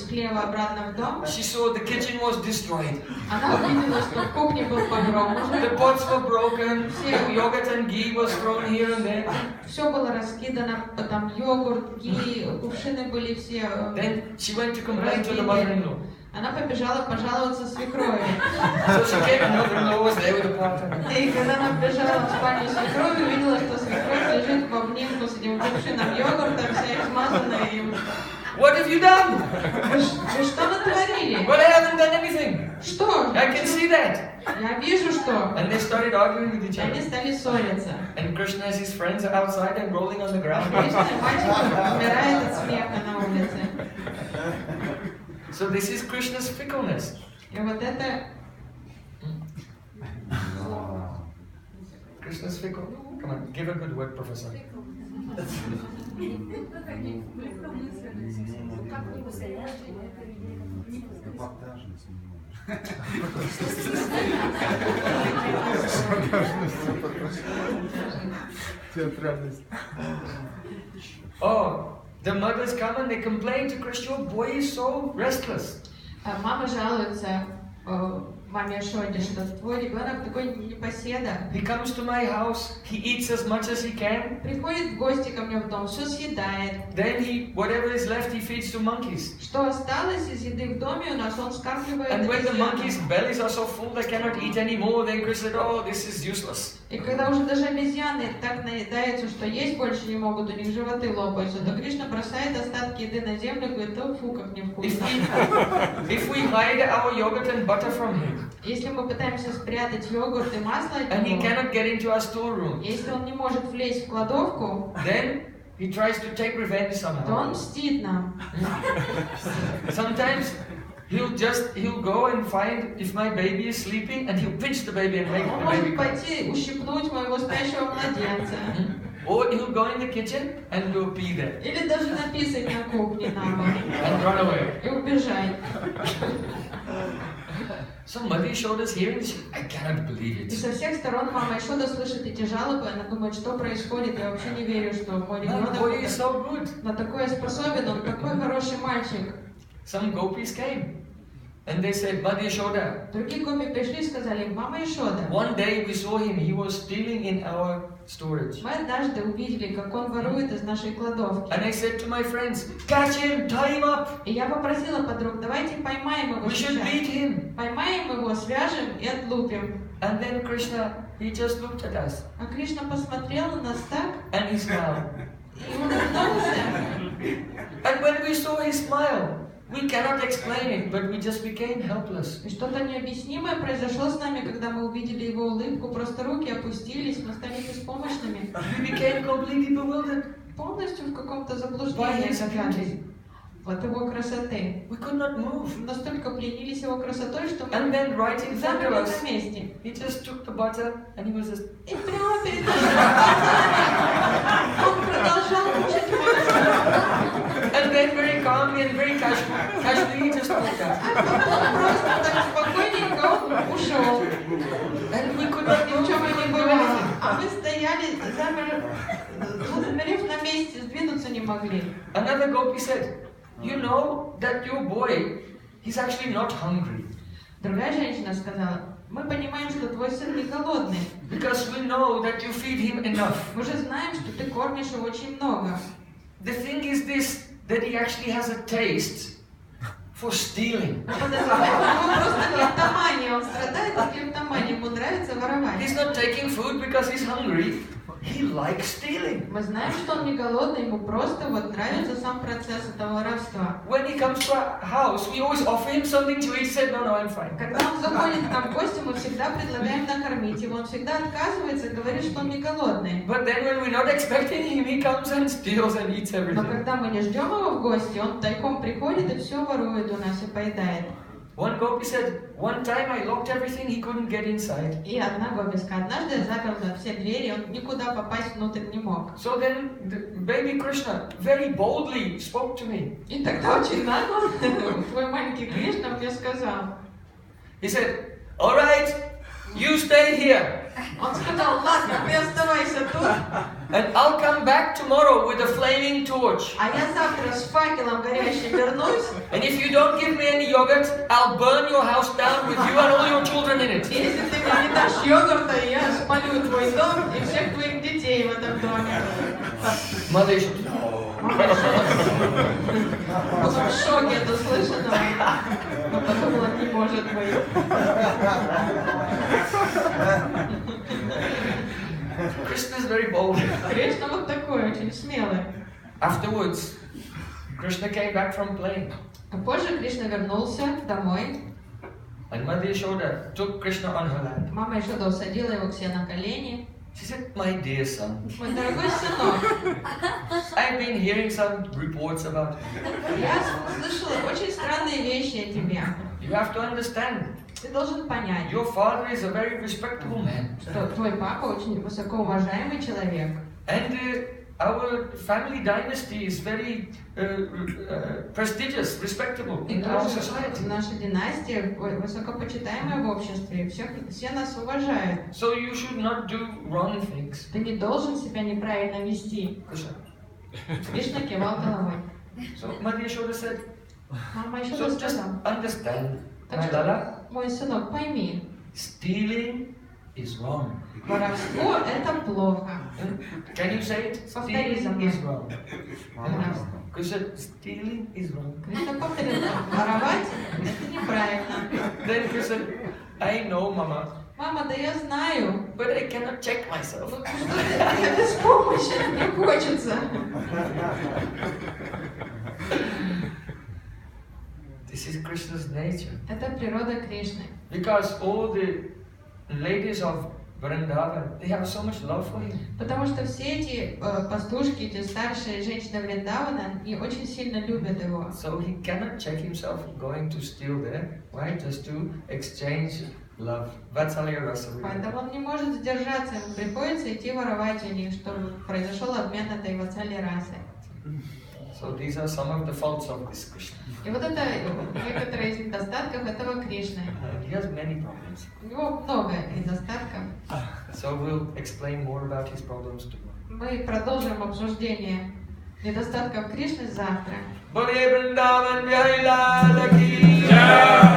хлева обратно в дом,
she saw the kitchen was destroyed.
она увидела, что в кухне был погром.
The pots were broken, the yogurt and ghee was thrown here and there.
Все было раскидано, там йогурт, ги, кувшины были все.
Then she went to complain to the mother-in-law.
Она побежала пожаловаться свекрови.
So she came and mother-in-law was there with the pot.
И когда она побежала в спальню свекрови, увидела, что свекровь лежит в обнимку с этим кувшином йогурта, вся измазанная им.
What have you done?
Вы что натворили?
Well, I haven't done anything.
Что?
I can see that.
Я вижу, что.
And they started arguing with each
Они
other.
стали ссориться.
And Krishna and his friends are outside and rolling on the ground.
Кришна мальчик умирает от смеха на улице.
So this is Krishna's fickleness.
И вот это
Krishna's fickle. Come on, give a good word, Professor. Oh, the mothers come and they complain to Krishna, your boy is so restless.
мама жалуется маме Шоде, что твой ребенок такой непоседа.
He comes to my house, he eats as much as he can.
Приходит в гости ко мне в дом, все съедает.
Then whatever is left, he feeds to monkeys.
Что осталось из еды в доме у нас, он скармливает.
And when the monkeys' bellies are so full they cannot eat anymore, then Krishna said, oh, this is useless.
И когда уже даже обезьяны так наедаются, что есть больше не могут, у них животы лопаются, то Кришна бросает остатки еды на землю и говорит, о, фу, как невкусно.
If we hide our yogurt and butter from him,
если мы пытаемся спрятать йогурт и масло от
and he
него,
cannot get into our storeroom,
если он не может влезть в кладовку,
then he tries to take revenge
то
somehow.
он мстит нам.
Sometimes he'll go and find if my baby is sleeping and he'll pinch the baby and make
Он
the baby
может
cry.
пойти ущипнуть моего спящего младенца.
Or he'll go in the kitchen and go pee there
Или даже написать на кухне на пол
and run away.
и убежать.
So Mother Yashoda is hearing this, I cannot believe
И
it.
со всех сторон мама Ишода слышит эти жалобы, она думает, что происходит, я вообще не верю, что мой
My
ребенок
boy is so good.
на такое способен, он такой хороший мальчик.
Some gopis came. And they said, Mother Yashoda.
Другие гопи пришли и сказали: мама Ишода.
One day we saw him, he was stealing in our storage.
Мы однажды увидели, как он ворует из нашей кладовки.
And I said to my friends, catch him, tie him up.
И я попросила подруг: давайте поймаем его
We should
сейчас.
beat him.
Поймаем его, свяжем и отлупим.
And then Krishna, he just looked at us.
А Кришна посмотрел на нас так,
And he smiled.
и он улыбнулся.
And when we saw his smile, we cannot explain it, but we just became helpless.
И что-то необъяснимое произошло с нами, когда мы увидели его улыбку. Просто руки опустились, мы стали беспомощными.
We became completely bewildered
Полностью в каком-то
by
заблуждении
his
оказались.
beauty.
От его красоты.
We could not move.
Настолько пленились его красотой, что
And
мы
then right in front of
замерли
us,
на месте.
he just took the butter and he was just...
И прямо перед нами он продолжал мучить меня.
And then very calmly and very casually he just walked out.
Просто так спокойненько он ушел.
And we could not
Ни в
move,
чем
we
и не
couldn't do
бывало.
anything.
А мы стояли, замерев на месте, сдвинуться не могли.
Another gopi said, you know that your boy, he's actually not hungry.
Другая женщина сказала: мы понимаем, что твой сын не голодный.
Because we know that you feed him enough.
Мы же знаем, что ты кормишь его очень много.
The thing is this, that he actually has a taste for stealing.
Мы подозреваем, у него просто клептомания, он страдает от клептомании, ему нравится воровать.
He's not taking food because he's hungry. He likes stealing.
Мы знаем, что он не голодный, ему просто вот нравится сам процесс этого воровства.
When he comes to our house, we always offer him something to eat. He said, no, I'm fine.
Когда он заходит к нам в гости, мы всегда предлагаем накормить его. Он всегда отказывается, говорит, что он не голодный.
But then when we're not expecting him, he comes and steals and eats
Но
everything.
когда мы не ждем его в гости, он тайком приходит и все ворует у нас и поедает.
One gopi said, one time I locked everything, he couldn't get inside.
И одна гописка: однажды я заперла все двери, он никуда попасть внутрь не мог.
So then the baby Krishna very boldly spoke to me.
И тогда очень нагло твой маленький Кришна мне сказал.
He said, all right, you stay here.
Он сказал: ладно, ты оставайся тут,
And I'll come back tomorrow with a flaming torch.
а я завтра с факелом горящим вернусь.
And if you don't give me any yogurt, I'll burn your house down with you and all your children in it.
И если ты мне не дашь йогурта, я спалю твой дом и всех твоих детей в этом доме.
Mother Yashoda.
Он в шоке от услышанного, но подумала: не может быть.
Krishna is very bold.
Кришна вот такой, очень смелый.
Afterwards, Krishna came back from playing.
А позже Кришна вернулся домой.
And Mother Yashoda took Krishna on her lap.
Мама Ишода усадила его к себе на колени.
She said, my dear son,
Мой дорогой сынок,
I've been hearing some reports about you.
я слышала очень странные вещи о тебе.
You have to understand,
Ты должен понять,
your father is a very respectable man.
что твой папа очень высокоуважаемый человек.
And our family dynasty is very prestigious, respectable in our society.
Наша династия высокопочитаемая в обществе, все нас уважают.
So you should not do wrong things.
Ты не должен себя неправильно вести.
Krishna.
Кришна кивал головой.
So Mother Yashoda said,
Мама еще
so just
сказала:
understand,
так
my
что,
Lala,
мой сынок, пойми,
stealing is wrong.
воровство — это плохо.
Can you say it?
Повтори за мной.
Stealing is wrong.
Воровство.
Krishna, stealing is wrong.
Кришна повторил: воровать — это неправильно.
Then Krishna, I know, Mama,
Мама, да я знаю.
but I cannot check myself.
Ну, что я беспомощен, мне хочется.
This is Krishna's nature.
Это природа Кришны.
Because all the ladies of Vrindavan, they have so much love for him.
Потому что все эти пастушки, эти старшие женщины Вриндавана, и очень сильно любят его.
So he cannot check himself going to steal there, right? Just to exchange love. Vatsalya rasa.
Поэтому он не может сдержаться, ему приходится идти воровать у них, чтобы произошел обмен этой вацали расы.
So these are some of the faults of this Krishna.
И вот это некоторые из недостатков этого Кришны.
He has many problems.
У него много недостатков.
So we'll explain more about his problems tomorrow.
Мы продолжим обсуждение недостатков Кришны завтра.
Bole Vrindavan Bihari Lal Ki Jai.